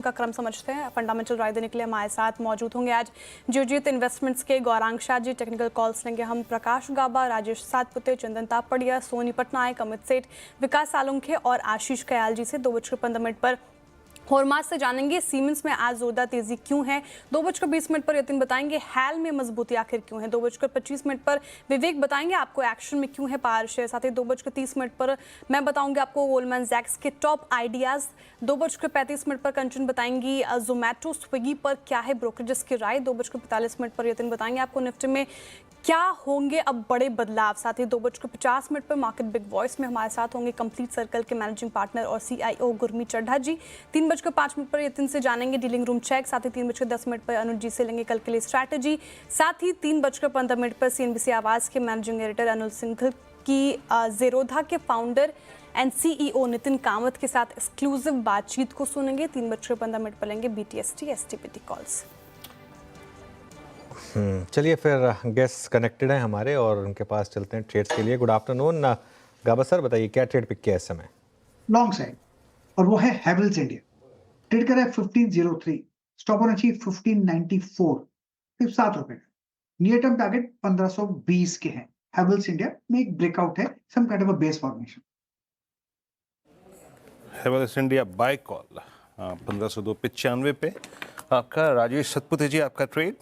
का क्रम समझते हैं। फंडामेंटल राय देने के लिए हमारे साथ मौजूद होंगे आज जियोजीत इन्वेस्टमेंट्स के गौरांग शाह जी। टेक्निकल कॉल्स लेंगे हम प्रकाश गाबा, राजेश सातपुते, चंदन तापड़िया, सोनी पटनायक, अमित सेठ, विकास सालुंखे और आशीष कयाल जी से 2:15 पर हॉर्मास से जानेंगे सीमेंस में आज जोरदार तेजी क्यों है। 2:20 पर यतिन बताएंगे हैल में मजबूती आखिर क्यों है। 2:25 पर विवेक बताएंगे आपको एक्शन में क्यों है पावर शेयर। साथ ही 2:30 पर मैं बताऊंगी आपको गोल्डमैन सैक्स के टॉप आइडियाज। 2:35 पर कंचन बताएंगी जोमैटो स्विगी पर क्या है ब्रोकरेजेस की राय। 2:45 पर यतिन बताएंगे आपको निफ्टी में क्या होंगे अब बड़े बदलाव। साथ ही 2:50 पर मार्केट बिग वॉइस में हमारे साथ होंगे कंप्लीट सर्कल के मैनेजिंग पार्टनर और CIO गुरमीत चड्ढा जी। 3:05 पर यतिन से जानेंगे डीलिंग रूम चेक। साथ ही 3:10 पर अनुज जी से लेंगे कल के लिए स्ट्रैटेजी। साथ ही 3:15 पर CNBC आवाज के मैनेजिंग एडिटर अनुल सिंघल की जेरोधा के founder and CEO Nitin Kamat के साथ एक्सक्लूसिव बातचीत को सुनेंगे। 3:15 पर लेंगे BTST STPT कॉल्स। चलिए फिर गेस्ट कनेक्टेड हैं हमारे और उनके पास चलते हैं ट्रेड्स के लिए। गुड आफ्टरनून गाबा सर, बताइए क्या ट्रेड पिक किया इस समय? लॉन्ग साइड और वो है हैवेल्स इंडिया। ट्रेड कर रहा है 1503, स्टॉप ऑन अचीव 1594, सिर्फ 7 रुपए का। नियर टर्म टारगेट 1520 के हैं। हैवेल्स इंडिया में एक ब्रेकआउट है, some kind of a base formation. Havells India buy call 1595 पे आपका। राजेश सतपुते जी, आपका ट्रेड?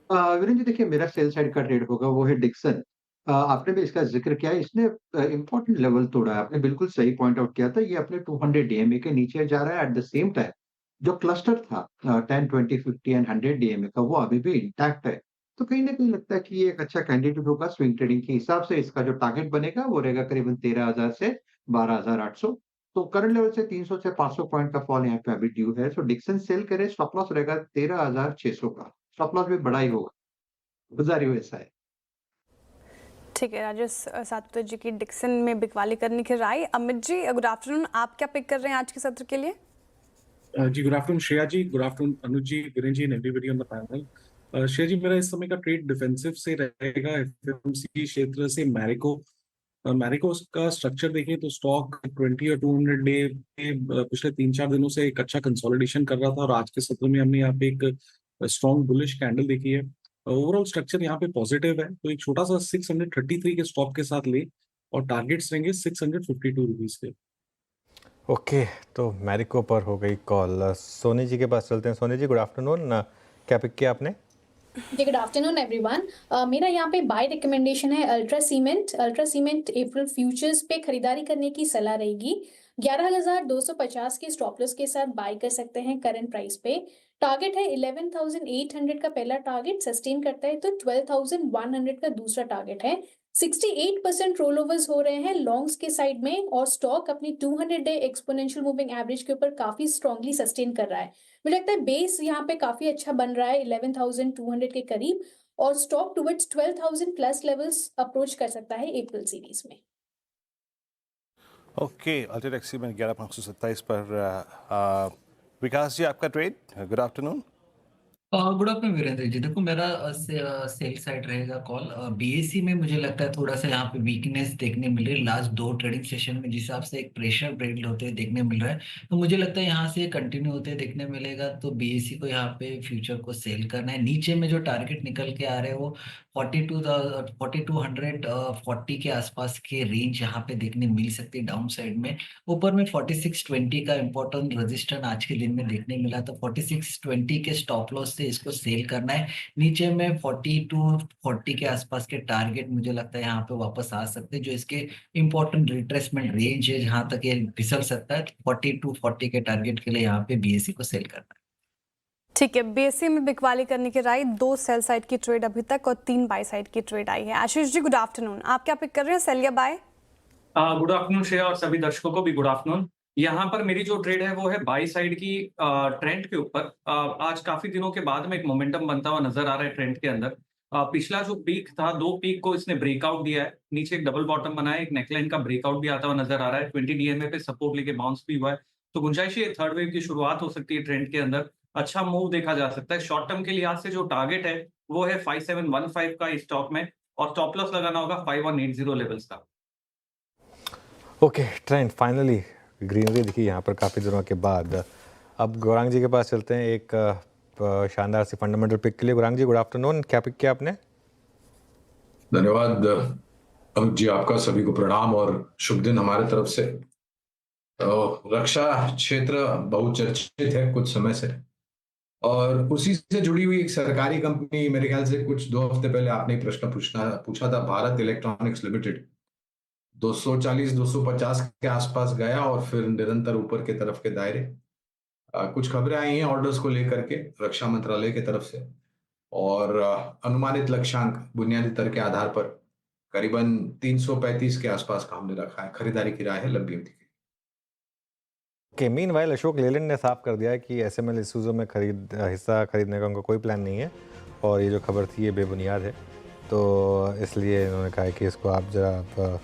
वीरेंद्र जी, देखिए मेरा सेल साइड का ट्रेड होगा, वो है डिक्सन। आपने भी इसका जिक्र किया है, इसने इंपॉर्टेंट लेवल तोड़ा है। आपने बिल्कुल सही पॉइंट आउट किया था। ये अपने 200 DMA के नीचे जा रहा है। एट द सेम टाइम जो क्लस्टर था 10, 20, 50 एंड 100 DMA का, वो अभी भी इंटैक्ट है। तो कहीं ना कहीं लगता है कि ये एक अच्छा कैंडिडेट होगा स्विंग ट्रेडिंग के हिसाब से। इसका जो टारगेट बनेगा वो रहेगा करीबन 13,000 से 12,800। तो करंट लेवल से 300 से 500 पॉइंट का फॉल यहाँ पे अभी ड्यू है। सो डिक्सन सेल करे, स्टॉप लॉस रहेगा 13,600 का। स्टॉप लॉस भी बड़ा ही होगा, गुजारी हुई ऐसा है। ठीक है, राजेश सातपुते जी की डिक्सन में बिकवाली करने की राय। अमित जी गुड आफ्टरनून, आप क्या पिक कर रहे हैं आज के सत्र के लिए? जी good afternoon Shreya ji, good afternoon Anuj ji, Virendra ji and everybody on the panel. Shreya ji, मेरा इस समय का ट्रेड डिफेंसिव से रहेगा। FMCG क्षेत्र से मैरिको का स्ट्रक्चर देखें तो स्टॉक 20 और 200 डे पिछले 3-4 दिनों से एक अच्छा कंसोलिडेशन कर रहा था और आज के सत्र में हमने यहाँ पे एक स्ट्रॉन्ग बुलिश कैंडल देखी है। ओवरऑल स्ट्रक्चर यहाँ पे पॉजिटिव है, तो एक छोटा सा 633 के स्टॉप के साथ ले और टारगेट्स रहेंगे 652 रुपीज के। ओके, तो मैरिको पर हो गई कॉल। सोनी जी के पास चलते हैं। सोनी जी गुड आफ्टरनून, क्या पिक किया आपने? जी गुड आफ्टरनून एवरीवन। मेरा यहाँ पे बाय रिकमेंडेशन है अल्ट्रा सीमेंट अप्रैल फ्यूचर्स पे खरीदारी करने की सलाह रहेगी। 11,250 के स्टॉप लॉस के साथ बाय कर सकते हैं करंट प्राइस पे। टारगेट है 11,800 का पहला टारगेट, सस्टेन करता है तो 12,100 का दूसरा टारगेट है। 68% रोल ओवर्स हो रहे हैं लॉन्ग्स के साइड में और स्टॉक अपनी 200 डे एक्सपोनेंशियल मूविंग एवरेज के ऊपर काफी स्ट्रांगली सस्टेन कर रहा है। मुझे लगता है बेस यहाँ पे काफी अच्छा बन रहा है 11,200 के करीब और stock towards 12,000 plus levels approach कर सकता है अप्रैल सीरीज में। ओके, अल्टेक्सी में 11,527 पर विकास जी, आपका trade? Good afternoon. Good afternoon Virendra ji. देखो मेरा सेल साइड रहेगा कॉल। BSE में मुझे लगता है थोड़ा सा यहाँ पे वीकनेस देखने मिल रही है लास्ट 2 ट्रेडिंग सेशन में, जिस हिसाब से एक प्रेशर ब्रेक होते हुए देखने मिल रहा है। तो मुझे लगता है यहाँ से कंटिन्यू होते देखने मिलेगा। तो BSE को यहाँ पे फ्यूचर को सेल करना है। नीचे में जो टारगेट निकल के आ रहे हैं वो 42,240 के आसपास के रेंज यहाँ पे देखने मिल सकती है डाउन साइड में। ऊपर में 4620 का इंपॉर्टेंट रेजिस्टेंस आज के दिन में देखने मिला, तो 4620 के स्टॉप लॉस से इसको सेल करना है। नीचे में 4240 के आसपास के टारगेट मुझे लगता है यहाँ पे वापस आ सकते हैं, जो इसके इंपॉर्टेंट रिट्रेसमेंट रेंज है जहां तक ये फिसल सकता है। 4240 के टारगेट के लिए यहाँ पे BSE को सेल करना है। ठीक है, BSE में बिकवाली करने की राय। 2 सेल साइड की ट्रेड अभी तक और 3 बाय साइड की ट्रेड आई है। आशीष जी गुड आफ्टरनून, आप क्या पिक कर रहे हैं, सेल या बाय? गुड आफ्टरनून श्रेया और सभी दर्शकों को भी गुड आफ्टरनून। यहाँ पर मेरी जो ट्रेड है वो है बाई साइड की ट्रेंड के ऊपर। आज काफी दिनों के बाद में एक मोमेंटम बनता हुआ नजर आ रहा है ट्रेंड के अंदर। पिछला जो पीक था, 2 पीक को इसने ब्रेकआउट दिया है, नीचे एक डबल बॉटम बनाया, एक नेकलाइन का ब्रेकआउट भी आता हुआ नजर आ रहा है। 20 DMA पे सपोर्ट लेके बाउंस भी हुआ है, तो गुंजाइश है थर्ड वेव की शुरुआत हो सकती है ट्रेंड के अंदर। अच्छा मूव देखा जा सकता है। शॉर्ट टर्म के लिहाज से जो टारगेट है वो है 5715 का इस स्टॉक में और स्टॉप लॉस लगाना होगा 5180 लेवल्स का। ओके, ट्रेंड फाइनली ग्रीनरी दिखी यहाँ पर काफ़ी दिनों के बाद। अब गौरांग जी के पास चलते हैं एक शानदार सी फंडामेंटल पिक के लिए। गौरांग जी गुड आफ्टरनून, क्या पिक किया आपने? धन्यवाद अनुज जी, आपका सभी को प्रणाम और शुभ दिन हमारे तरफ से। रक्षा क्षेत्र बहुचर्चित है कुछ समय से, और उसी से जुड़ी हुई एक सरकारी कंपनी, मेरे ख्याल से कुछ 2 हफ्ते पहले आपने ही प्रश्न पूछा था, भारत इलेक्ट्रॉनिक्स लिमिटेड 240-250 के आसपास गया और फिर निरंतर ऊपर के तरफ के दायरे। कुछ खबरें आई हैं ऑर्डर्स को लेकर के रक्षा मंत्रालय की तरफ से, और अनुमानित लक्ष्यांक बुनियादी दर के आधार पर करीबन 335 के आसपास का हमने रखा है। खरीदारी की राय है लंबी अवधि की। के मीनवाइल अशोक लेलैंड ने साफ कर दिया है कि एसएमएल इसूजू में हिस्सा खरीदने का उनका कोई प्लान नहीं है, और ये जो खबर थी ये बेबुनियाद है। तो इसलिए इन्होंने कहा है कि इसको आप ज़रा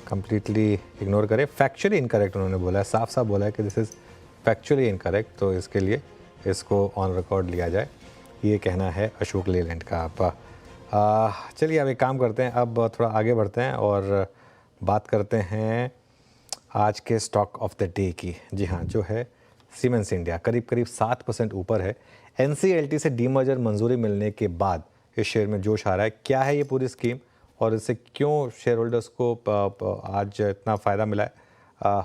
कंप्लीटली इग्नोर करें। फैक्चुअली इनकरेक्ट उन्होंने बोला है, साफ साफ बोला है कि दिस इज़ फैक्चुअली इनकरेक्ट, तो इसके लिए इसको ऑन रिकॉर्ड लिया जाए, ये कहना है अशोक लेलैंड का। आप चलिए अब एक काम करते हैं, अब थोड़ा आगे बढ़ते हैं और बात करते हैं आज के स्टॉक ऑफ द डे की। जी हाँ, जो है सीमेंस इंडिया करीब 7% ऊपर है। एनसीएलटी से डीमर्जर मंजूरी मिलने के बाद इस शेयर में जोश आ रहा है। क्या है ये पूरी स्कीम और इससे क्यों शेयर होल्डर्स को आज इतना फ़ायदा मिला है?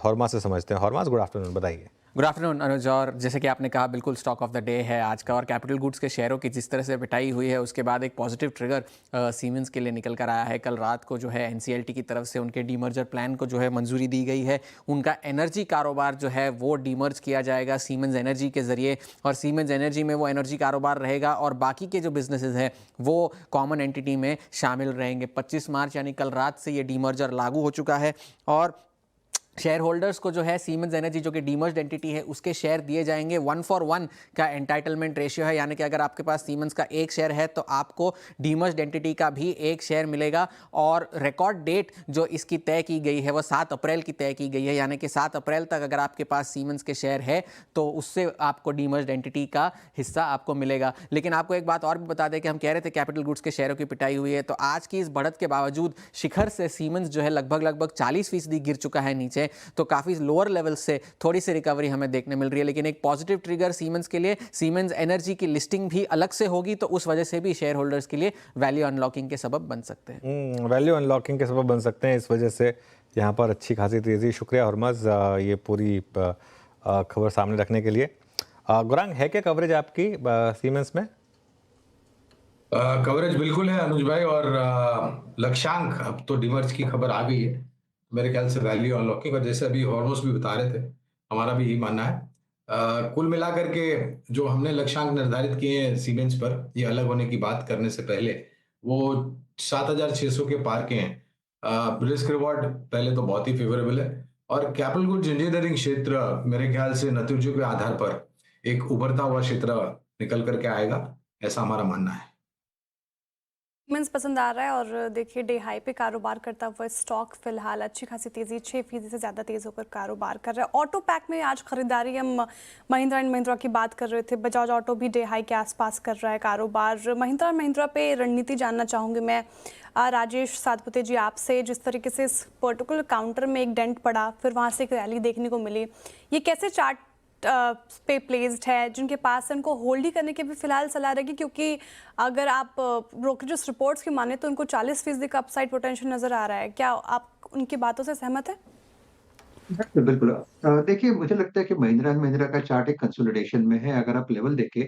हॉर्मा से समझते हैं। हॉर्मा, गुड आफ्टरनून, बताइए। गुड आफ्टरनून अनुज, और जैसे कि आपने कहा बिल्कुल स्टॉक ऑफ द डे है आज का, और कैपिटल गुड्स के शेयरों की जिस तरह से पिटाई हुई है उसके बाद एक पॉजिटिव ट्रिगर सीमेंस के लिए निकल कर आया है। कल रात को जो है एनसीएलटी की तरफ से उनके डीमर्जर प्लान को जो है मंजूरी दी गई है। उनका एनर्जी कारोबार जो है वो डीमर्ज किया जाएगा सीमेंस एनर्जी के ज़रिए, और सीमेंस एनर्जी में वो एनर्जी कारोबार रहेगा और बाकी के जो बिजनेसेस हैं वो कॉमन एंटिटी में शामिल रहेंगे। 25 मार्च यानी कल रात से ये डीमर्जर लागू हो चुका है, और शेयर होल्डर्स को जो है सीमेंस एनर्जी जो कि डीमर्ज्ड एंटिटी है उसके शेयर दिए जाएंगे। 1:1 का एंटाइटलमेंट रेशियो है, यानी कि अगर आपके पास सीमेंस का एक शेयर है तो आपको डीमर्ज्ड एंटिटी का भी एक शेयर मिलेगा। और रिकॉर्ड डेट जो इसकी तय की गई है वो 7 अप्रैल की तय की गई है, यानी कि 7 अप्रैल तक अगर आपके पास सीमेंस के शेयर है तो उससे आपको डीमर्ज्ड एंटिटी का हिस्सा आपको मिलेगा। लेकिन आपको एक बात और भी बता दें कि हम कह रहे थे कैपिटल गुड्स के शेयरों की पिटाई हुई है, तो आज की इस बढ़त के बावजूद शिखर से सीमेंस जो है लगभग 40% गिर चुका है नीचे, तो काफ़ी लोअर लेवल से थोड़ी सी रिकवरी हमें देखने मिल रही है। लेकिन एक पॉजिटिव ट्रिगर सीमेंस के लिए, सीमेंस एनर्जी की लिस्टिंग भी अलग से होगी, तो उस वजह से भी शेयर होल्डर्स के लिए वैल्यू अनलॉकिंग के सबब बन सकते हैं। वैल्यू अनलॉकिंग के सबब बन सकते हैं, इस वजह से यहाँ पर अच्छी खासी तेज़ी। शुक्रिया हरमज़ ये पूरी खबर सामने रखने के लिए। गौरांग, है क्या कवरेज आपकी सीमेंस में? कवरेज बिल्कुल है अनुज भाई, और लक्ष्यांक अब तो डीमर्ज की खबर आ गई है, मेरे ख्याल से वैल्यू अनलॉकिंग, और जैसे अभी हॉर्मोस भी बता रहे थे, हमारा भी यही मानना है। कुल मिलाकर के जो हमने लक्ष्यांक निर्धारित किए हैं सीमेंस पर, ये अलग होने की बात करने से पहले, वो 7,600 के पार के हैं। रिस्क रिवॉर्ड पहले तो बहुत ही फेवरेबल है, और कैपिटल गुड्स इंजीनियरिंग क्षेत्र मेरे ख्याल से नतीजों के आधार पर एक उभरता हुआ क्षेत्र निकल करके आएगा, ऐसा हमारा मानना है। सीमेंस पसंद आ रहा है, और देखिए डे हाई पे कारोबार करता हुआ स्टॉक फिलहाल अच्छी खासी तेज़ी 6% से ज़्यादा तेज़ होकर कारोबार कर रहा है। ऑटो पैक में आज खरीदारी, हम महिंद्रा एंड महिंद्रा की बात कर रहे थे, बजाज ऑटो भी डे हाई के आसपास कर रहा है कारोबार। महिंद्रा एंड महिंद्रा पे रणनीति जानना चाहूँगी मैं राजेश सातपुते जी आपसे। जिस तरीके से इस पर्टिकुलर काउंटर में एक डेंट पड़ा, फिर वहाँ से एक रैली देखने को मिली, ये कैसे चार्ट पे प्लेस्ड है? जिनके पास इनको होल्ड ही करने की भी फिलहाल सलाह रहेगी, क्योंकि अगर आप ब्रोकरेज रिपोर्ट्स की माने तो उनको 40% का अपसाइड पोटेंशियल नजर आ रहा है। क्या आप उनकी बातों से सहमत है? बिल्कुल। देखिए, मुझे लगता है कि महिंद्रा एंड महिंद्रा का चार्ट एक कंसोलिडेशन में है। अगर आप लेवल देखें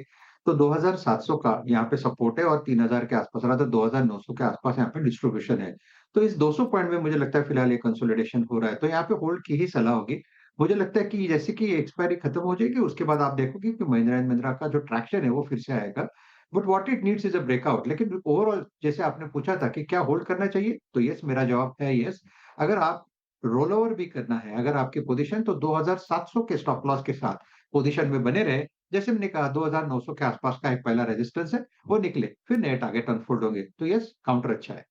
तो 2,700 का यहाँ पे सपोर्ट है, और 3,000 के आसपास रहा, तो 2,900 के आसपास यहाँ पे डिस्ट्रीब्यूशन है। तो इस 200 पॉइंट में मुझे लगता है फिलहाल ये कंसोलिडेशन हो रहा है, तो यहाँ पे होल्ड की ही सलाह होगी। मुझे लगता है कि जैसे कि एक्सपायरी खत्म हो जाएगी, उसके बाद आप देखोगे कि महिंद्रा एंड महिंद्रा का जो ट्रैक्शन है वो फिर से आएगा। But what it needs is a breakout. लेकिन ओवरऑल जैसे आपने पूछा था कि क्या होल्ड करना चाहिए, तो यस, मेरा जवाब है यस। अगर आप रोल ओवर भी करना है, अगर आपकी पोजीशन, तो 2,700 के स्टॉप लॉस के साथ पोजीशन में बने रहे। जैसे मैंने कहा 2,900 के आसपास का एक पहला रेजिस्टेंस है, वो निकले, फिर नए टारगेट अनफोल्ड होंगे। तो यस, काउंटर अच्छा है।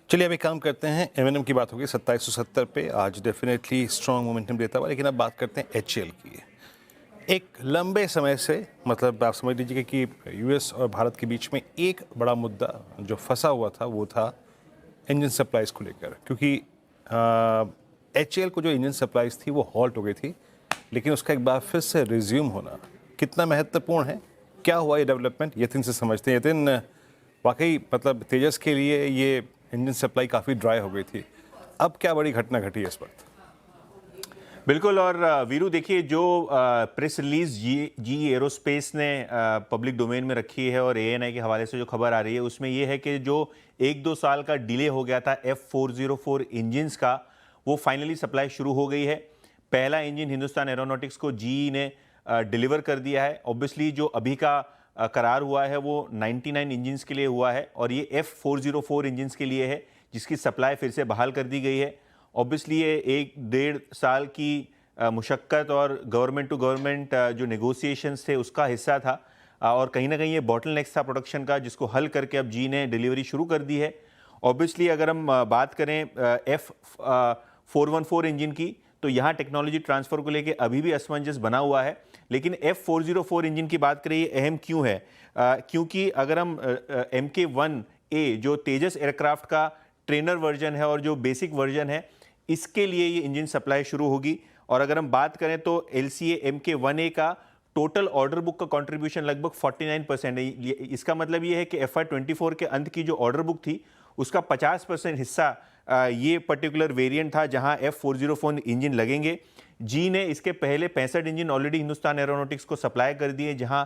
चलिए अब एक काम करते हैं, एमएनएम की बात होगी 2770 पे, आज डेफिनेटली स्ट्रॉन्ग मोमेंटम देता हुआ। लेकिन अब बात करते हैं एचएल की। एक लंबे समय से, मतलब आप समझ लीजिए कि यूएस और भारत के बीच में एक बड़ा मुद्दा जो फंसा हुआ था वो था इंजन सप्लाईज को लेकर, क्योंकि HAL को जो इंजन सप्लाईज थी वो हॉल्ट हो गई थी, लेकिन उसका एक बार फिर से रिज्यूम होना कितना महत्वपूर्ण है, क्या हुआ ये डेवलपमेंट, यतिन से समझते हैं। यतिन, वाकई मतलब तेजस के लिए ये इंजन सप्लाई काफ़ी ड्राई हो गई थी, अब क्या बड़ी घटना घटी है इस वक्त? बिल्कुल। और वीरू देखिए, जो प्रेस रिलीज जी एरोस्पेस ने पब्लिक डोमेन में रखी है और ANI के हवाले से जो खबर आ रही है उसमें यह है कि जो 1-2 साल का डिले हो गया था F404 इंजन्स का, वो फाइनली सप्लाई शुरू हो गई है। पहला इंजन हिंदुस्तान एरोनॉटिक्स को GE ने डिलीवर कर दिया है। ऑब्वियसली जो अभी का करार हुआ है वो 99 इंजन्स के लिए हुआ है और ये F404 इंजन्स के लिए है, जिसकी सप्लाई फिर से बहाल कर दी गई है। ऑब्वियसली ये 1-1.5 साल की मुशक्क़त और गवर्नमेंट टू गवर्नमेंट जो नेगोशिएशंस थे उसका हिस्सा था और कहीं ना कहीं ये बॉटलनेक्स था प्रोडक्शन का, जिसको हल करके अब GE ने डिलीवरी शुरू कर दी है। ऑब्वियसली अगर हम बात करें F414 इंजन की, तो यहाँ टेक्नोलॉजी ट्रांसफ़र को लेके अभी भी असमंजस बना हुआ है, लेकिन F404 इंजन की बात करें, ये अहम क्यों है? क्योंकि अगर हम MK1A जो तेजस एयरक्राफ्ट का ट्रेनर वर्जन है और जो बेसिक वर्जन है, इसके लिए ये इंजन सप्लाई शुरू होगी। और अगर हम बात करें तो LCA MK1A का टोटल ऑर्डर बुक का कंट्रीब्यूशन लगभग 49% है। इसका मतलब ये है कि FY24 के अंत की जो ऑर्डर बुक थी उसका 50% हिस्सा ये पर्टिकुलर वेरिएंट था जहां F404 इंजन लगेंगे। GE ने इसके पहले 65 इंजन ऑलरेडी हिंदुस्तान एरोनॉटिक्स को सप्लाई कर दिए, जहां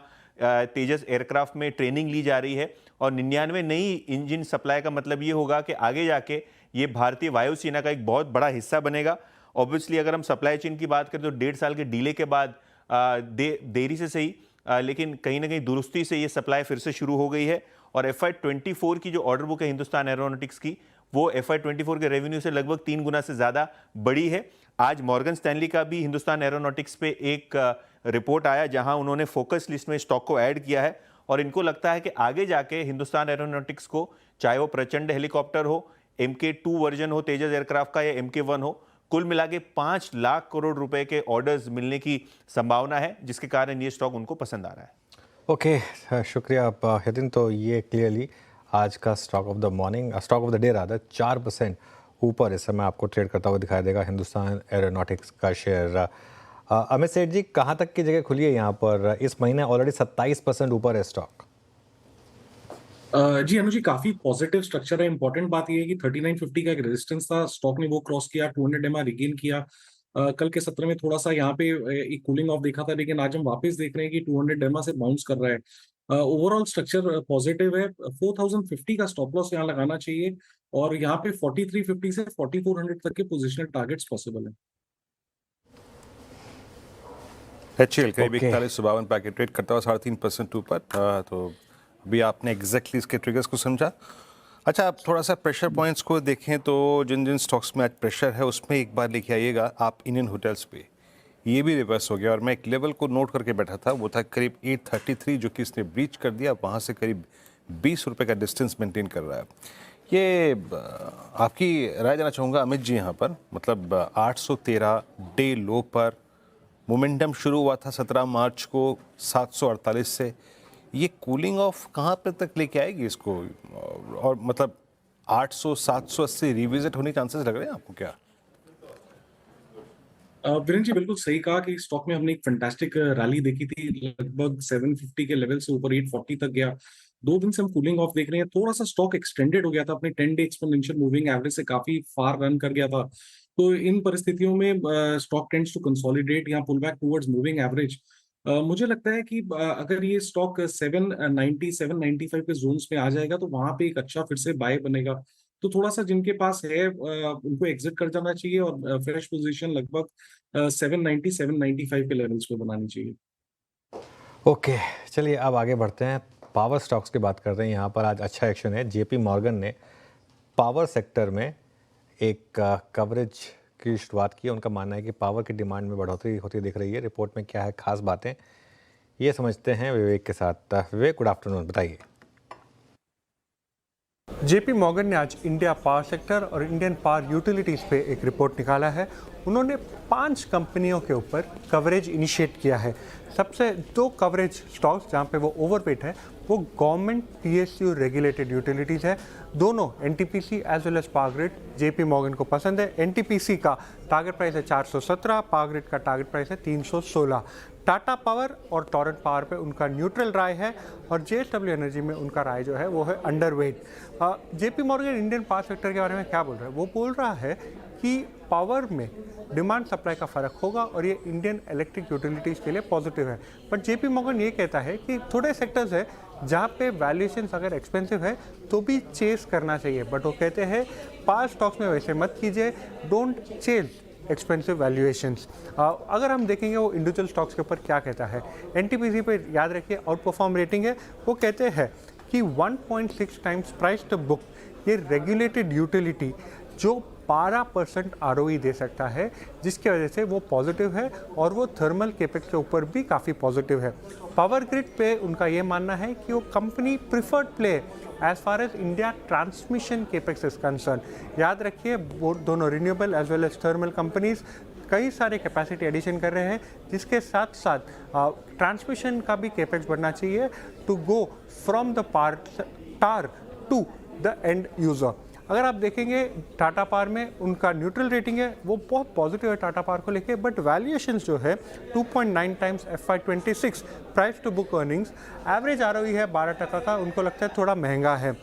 तेजस एयरक्राफ्ट में ट्रेनिंग ली जा रही है और 99 नई इंजन सप्लाई का मतलब ये होगा कि आगे जाके ये भारतीय वायुसेना का एक बहुत बड़ा हिस्सा बनेगा। ऑब्वियसली अगर हम सप्लाई चेन की बात करें तो 1.5 साल के डिले के बाद देरी से सही लेकिन कहीं ना कहीं दुरुस्ती से ये सप्लाई फिर से शुरू हो गई है और FY24 की जो ऑर्डर बुक है हिंदुस्तान एरोनॉटिक्स की, वो FY24 के रेवेन्यू से लगभग 3 गुना से ज़्यादा बड़ी है। आज मॉर्गन स्टैनली का भी हिंदुस्तान एरोनॉटिक्स पे एक रिपोर्ट आया जहां उन्होंने फोकस लिस्ट में स्टॉक को ऐड किया है और इनको लगता है कि आगे जाके हिंदुस्तान एरोनॉटिक्स को, चाहे वो प्रचंड हेलीकॉप्टर हो, MK2 वर्जन हो तेजस एयरक्राफ्ट का या MK1 हो, कुल मिला के 5 लाख करोड़ रुपए के ऑर्डर्स मिलने की संभावना है, जिसके कारण ये स्टॉक उनको पसंद आ रहा है। ओके, शुक्रिया यतिन। तो ये क्लियरली आज का stock of the morning, stock of the day rather 4% ऊपर इस समय आपको ट्रेड करता हुआ दिखाई देगा हिंदुस्तान एरोनॉटिक्स का शेयर। अमित सेठ जी, कहाँ तक की जगह खुली है यहाँ पर? इस महीने ऑलरेडी 27% ऊपर है स्टॉक। जी अनुज जी, काफी पॉजिटिव स्ट्रक्चर है। इंपॉर्टेंट बात ये है कि 3950 का एक रेजिस्टेंस था, स्टॉक ने वो क्रॉस किया, 200 MA रिगेन किया। कल के सत्र में थोड़ा सा यहाँ पे एक कूलिंग ऑफ देखा था, लेकिन आज हम वापस देख रहे हैं कि 200 MA से बाउंस कर रहा है। ओवरऑल स्ट्रक्चर पॉजिटिव है। 4050 का स्टॉप लॉस यहाँ लगाना चाहिए और यहाँ पे 4350 से 4400 तक के पोजिशनल टारगेट्स पॉसिबल है। HAL करीब 4152 पैकेट ट्रेड करता हुआ 3.5% ऊपर। तो अभी आपने एग्जैक्टली इसके ट्रिगर्स को समझा। अच्छा, आप थोड़ा सा प्रेशर पॉइंट्स को देखें तो जिन जिन स्टॉक्स में आज प्रेशर है उसमें एक बार लेके आइएगा आप इंडियन होटल्स पे। ये भी रिवर्स हो गया और मैं एक लेवल को नोट करके बैठा था, वो था करीब 833 जो कि इसने ब्रीच कर दिया, वहाँ से करीब 20 रुपये का डिस्टेंस मेंटेन कर रहा है। ये आपकी राय देना चाहूँगा अमित जी यहाँ पर, मतलब 813 डे लो पर मोमेंटम शुरू हुआ था 17 मार्च को 748 से। ये कूलिंग ऑफ कहाँ पे तक लेके आएगी इसको? और मतलब 800 780 रिविजिट होने के चांसेस लग रहे हैं आपको क्या? वीरेंद्र जी बिल्कुल सही कहा कि स्टॉक में हमने एक फैंटास्टिक रैली देखी थी, लगभग 750 के लेवल से ऊपर 840 तक गया। 2 दिन से हम कूलिंग ऑफ देख रहे हैं। थोड़ा सा स्टॉक एक्सटेंडेड हो गया था, अपने 10 डे एक्सपोनेंशियल मूविंग एवरेज से काफी फार रन कर गया था। तो इन परिस्थितियों में स्टॉक टेंड्स टू कंसोलिडेट या pull back towards moving average. मुझे लगता है कि अगर ये स्टॉक 790 795 के जोन्स में आ जाएगा तो वहां पे एक अच्छा फिर से बाय बनेगा। तो थोड़ा सा जिनके पास है उनको एग्जिट कर जाना चाहिए और फ्रेश पोजीशन लगभग 790 795 के लेवल्स पे बनानी चाहिए। ओके, चलिए अब आगे बढ़ते हैं। पावर स्टॉक्स की बात करते हैं। यहाँ पर आज अच्छा एक्शन है। JP मॉर्गन ने पावर सेक्टर में एक कवरेज की शुरुआत की। उनका मानना है कि पावर की डिमांड में बढ़ोतरी होती दिख रही है। रिपोर्ट में क्या है खास बातें, ये समझते हैं विवेक के साथ। विवेक, गुड आफ्टरनून, बताइए। JP मॉर्गन ने आज इंडिया पावर सेक्टर और इंडियन पावर यूटिलिटीज़ पे एक रिपोर्ट निकाला है उन्होंने 5 कंपनियों के ऊपर कवरेज इनिशिएट किया है। सबसे 2 कवरेज स्टॉक्स जहाँ पे वो ओवरवेट है वो गवर्नमेंट PSU रेगुलेटेड यूटिलिटीज़ है। दोनों NTPC as well as Power Grid JP Morgan को पसंद है। NTPC का टारगेट प्राइस है 417, पावर ग्रिड का टारगेट प्राइस है 316। टाटा पावर और टॉरेंट पावर पे उनका न्यूट्रल राय है और JSW एनर्जी में उनका राय जो है वो है underweight. JP Morgan Indian power sector के बारे में क्या बोल रहा है? वो बोल रहा है कि पावर में डिमांड सप्लाई का फ़र्क होगा और ये इंडियन इलेक्ट्रिक यूटिलिटीज़ के लिए पॉजिटिव है। बट JP मॉर्गन ये कहता है कि थोड़े सेक्टर्स है जहाँ पे वैल्यूएशंस अगर एक्सपेंसिव है तो भी चेस करना चाहिए। बट वो कहते हैं पावर स्टॉक्स में वैसे मत कीजिए, डोंट चेस एक्सपेंसिव वैल्यूएशंस। अगर हम देखेंगे वो इंडिविजुअल स्टॉक्स के ऊपर क्या कहता है, NTPC पे याद रखिए आउट परफॉर्म रेटिंग है। वो कहते हैं कि 1.6 टाइम्स प्राइस टू बुक ये रेगुलेटेड यूटिलिटी जो 12% ROE दे सकता है, जिसकी वजह से वो पॉजिटिव है और वो थर्मल केपेक्स के ऊपर भी काफ़ी पॉजिटिव है। पावर ग्रिड पे उनका ये मानना है कि वो company preferred play as far as India transmission capex is concern. याद रखिए वो दोनों renewable as well as thermal companies कई सारे कैपेसिटी एडिशन कर रहे हैं, जिसके साथ साथ ट्रांसमिशन का भी केपेक्स बढ़ना चाहिए to go from the tar to the end user. अगर आप देखेंगे टाटा पावर में उनका न्यूट्रल रेटिंग है, वो बहुत पॉजिटिव है टाटा पावर को लेके। बट वैल्यूएशंस जो है 2.9 times FY26 price to book earnings, average ROE है 12% का, उनको लगता है थोड़ा महंगा है।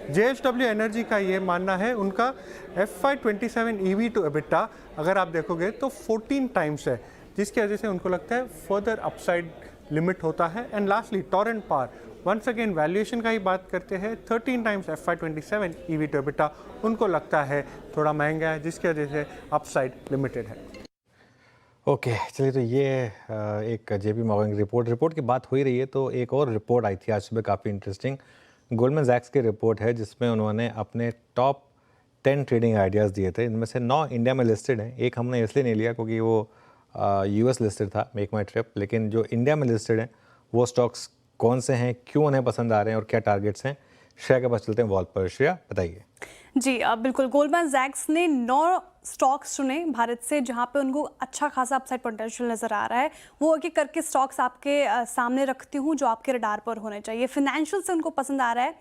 JSW एनर्जी का ये मानना है उनका FY27 EV टू EBITDA अगर आप देखोगे तो 14 टाइम्स है, जिसकी वजह से उनको लगता है फर्दर अपसाइड लिमिट होता है। And lastly Torrent Power, once again valuation का ही बात करते हैं, 13 times FY27 EV to EBITDA उनको लगता है थोड़ा महंगा है, जिसकी वजह से अपसाइड लिमिटेड है। ओके चलिए, तो ये एक JP मॉर्गन रिपोर्ट की बात हो ही रही है, तो एक और रिपोर्ट आई थी आज सुबह काफ़ी इंटरेस्टिंग। गोल्डमैन सैक्स की रिपोर्ट है जिसमें उन्होंने अपने टॉप 10 ट्रेडिंग आइडियाज़ दिए थे। इनमें से 9 इंडिया में लिस्टेड हैं। एक हमने इसलिए नहीं लिया क्योंकि वो US लिस्टेड था, मेक माई ट्रिप। लेकिन जो इंडिया में लिस्टेड हैं वो स्टॉक्स कौन से हैं, क्यों उन्हें पसंद आ रहे हैं और क्या टारगेट्स हैं, श्रेया के पास चलते हैं वॉल पर। श्रेया बताइए। जी बिल्कुल, गोल्डमैन सैक्स ने 9 स्टॉक्स चुने भारत से जहां पे उनको अच्छा खासा अपसाइड पोटेंशियल नज़र आ रहा है। वो एक एक करके स्टॉक्स आपके सामने रखती हूँ जो आपके रडार पर होने चाहिए। फिनेंशियल से उनको पसंद आ रहा है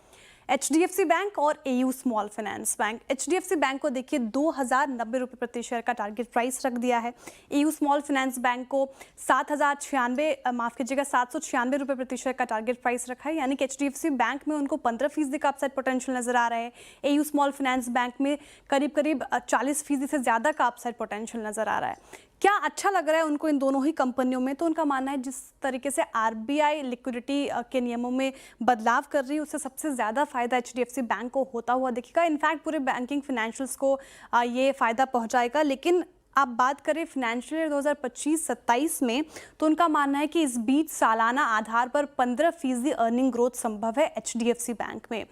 HDFC बैंक और AU small finance bank. HDFC bank को देखिए 2090 रुपये प्रति शेयर का टारगेट प्राइस रख दिया है। AU स्मॉल फाइनेंस बैंक को 796 रुपये प्रति शेयर का टारगेट प्राइस रखा है, यानी कि HDFC बैंक में उनको 15% का अपसाइड पोटेंशियल नजर आ रहा है। AU स्मॉल फाइनेंस बैंक में करीब 40% से ज़्यादा का अपसाइड पोटेंशियल नजर आ रहा है। क्या अच्छा लग रहा है उनको इन दोनों ही कंपनियों में? तो उनका मानना है जिस तरीके से RBI लिक्विडिटी के नियमों में बदलाव कर रही है उससे सबसे ज़्यादा फ़ायदा HDFC बैंक को होता हुआ दिखेगा। इनफैक्ट पूरे बैंकिंग फाइनेंशियल्स को ये फ़ायदा पहुंचाएगा। लेकिन आप बात करें फाइनेंशियल ईयर 2025-27 में तो उनका मानना है कि इस बीच सालाना आधार पर 15% अर्निंग ग्रोथ संभव है HDFC बैंक में।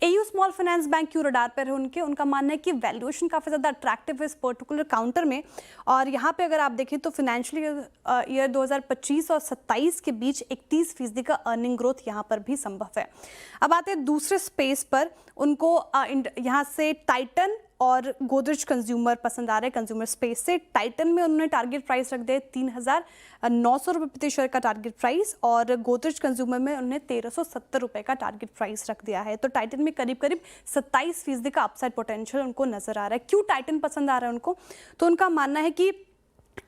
AU स्मॉल फाइनेंस बैंक क्यों रडार पर है उनका मानना है कि वैल्यूएशन काफ़ी ज़्यादा अट्रैक्टिव है इस पर्टिकुलर काउंटर में। और यहाँ पे अगर आप देखें तो फाइनेंशियल ईयर 2025 और 27 के बीच 31% का अर्निंग ग्रोथ यहाँ पर भी संभव है। अब आते हैं दूसरे स्पेस पर, उनको यहाँ से टाइटन और गोदरेज कंज्यूमर पसंद आ रहे हैं। कंज्यूमर स्पेस से टाइटन में उन्होंने टारगेट प्राइस रख दिया 3,900 रुपये प्रति शेयर का टारगेट प्राइस, और गोदरेज कंज्यूमर में उन्होंने 1,370 रुपये का टारगेट प्राइस रख दिया है। तो टाइटन में करीब 27% का अपसाइड पोटेंशियल उनको नजर आ रहा है। क्यों टाइटन पसंद आ रहा है उनको? तो उनका मानना है कि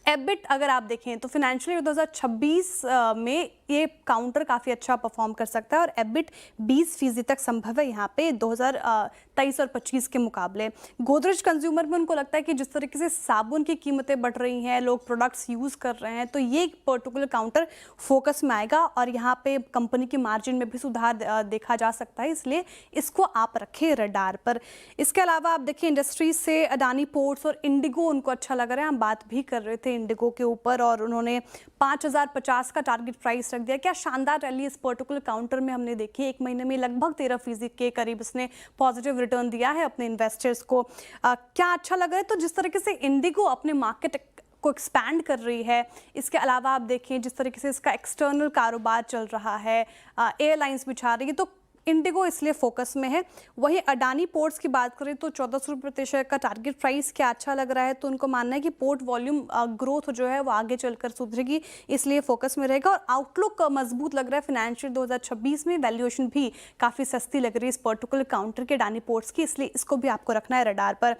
एबिट अगर आप देखें तो फाइनेंशियल ईयर 2026 में ये काउंटर काफ़ी अच्छा परफॉर्म कर सकता है और एबिट 20% तक संभव है यहाँ पे 2023 और 25 के मुकाबले। गोदरेज कंज्यूमर में उनको लगता है कि जिस तरीके से साबुन की कीमतें बढ़ रही हैं, लोग प्रोडक्ट्स यूज़ कर रहे हैं, तो ये एक पर्टिकुलर काउंटर फोकस में आएगा और यहाँ पे कंपनी की मार्जिन में भी सुधार देखा जा सकता है, इसलिए इसको आप रखें रडार पर। इसके अलावा आप देखिए इंडस्ट्रीज से अडानी पोर्ट्स और इंडिगो उनको अच्छा लग रहा है। हम बात भी कर रहे थे इंडिगो के ऊपर और उन्होंने 5,050 का टारगेट प्राइस रख दिया। क्या शानदार रैली इस पर्टिकुलर काउंटर में हमने देखी। एक महीने में लगभग 13% के करीब इसने पॉजिटिव रिटर्न दिया है अपने इन्वेस्टर्स को। क्या अच्छा लग रहा है? तो जिस तरीके से इंडिगो अपने मार्केट को एक्सपैंड कर रही है, इसके अलावा आप देखें जिस तरीके से इसका एक्सटर्नल कारोबार चल रहा है, एयरलाइंस बिछा रही है, तो इंडिगो इसलिए फोकस में है। वहीं अडानी पोर्ट्स की बात करें तो 1400 रुपये प्रति शेयर का टारगेट प्राइस क्या अच्छा लग रहा है, तो उनको मानना है कि पोर्ट वॉल्यूम ग्रोथ जो है वो आगे चलकर सुधरेगी, इसलिए फोकस में रहेगा। और आउटलुक मजबूत लग रहा है फिनेंशियल 2026 में। वैल्यूएशन भी काफ़ी सस्ती लग रही है इस पर्टिकुलर काउंटर के अडानी पोर्ट्स की, इसलिए इसको भी आपको रखना है रडार पर।